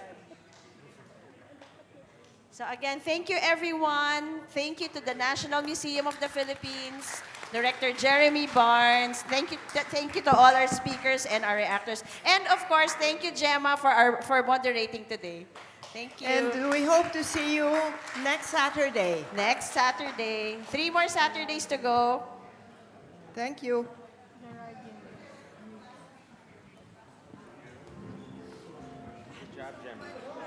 So again, thank you everyone. Thank you to the National Museum of the Philippines, Director Jeremy Barnes. Thank you to all our speakers and our reactors. And of course, thank you, Gemma, for moderating today. Thank you. And we hope to see you next Saturday. Next Saturday. 3 more Saturdays to go. Thank you. Good job, Gemma.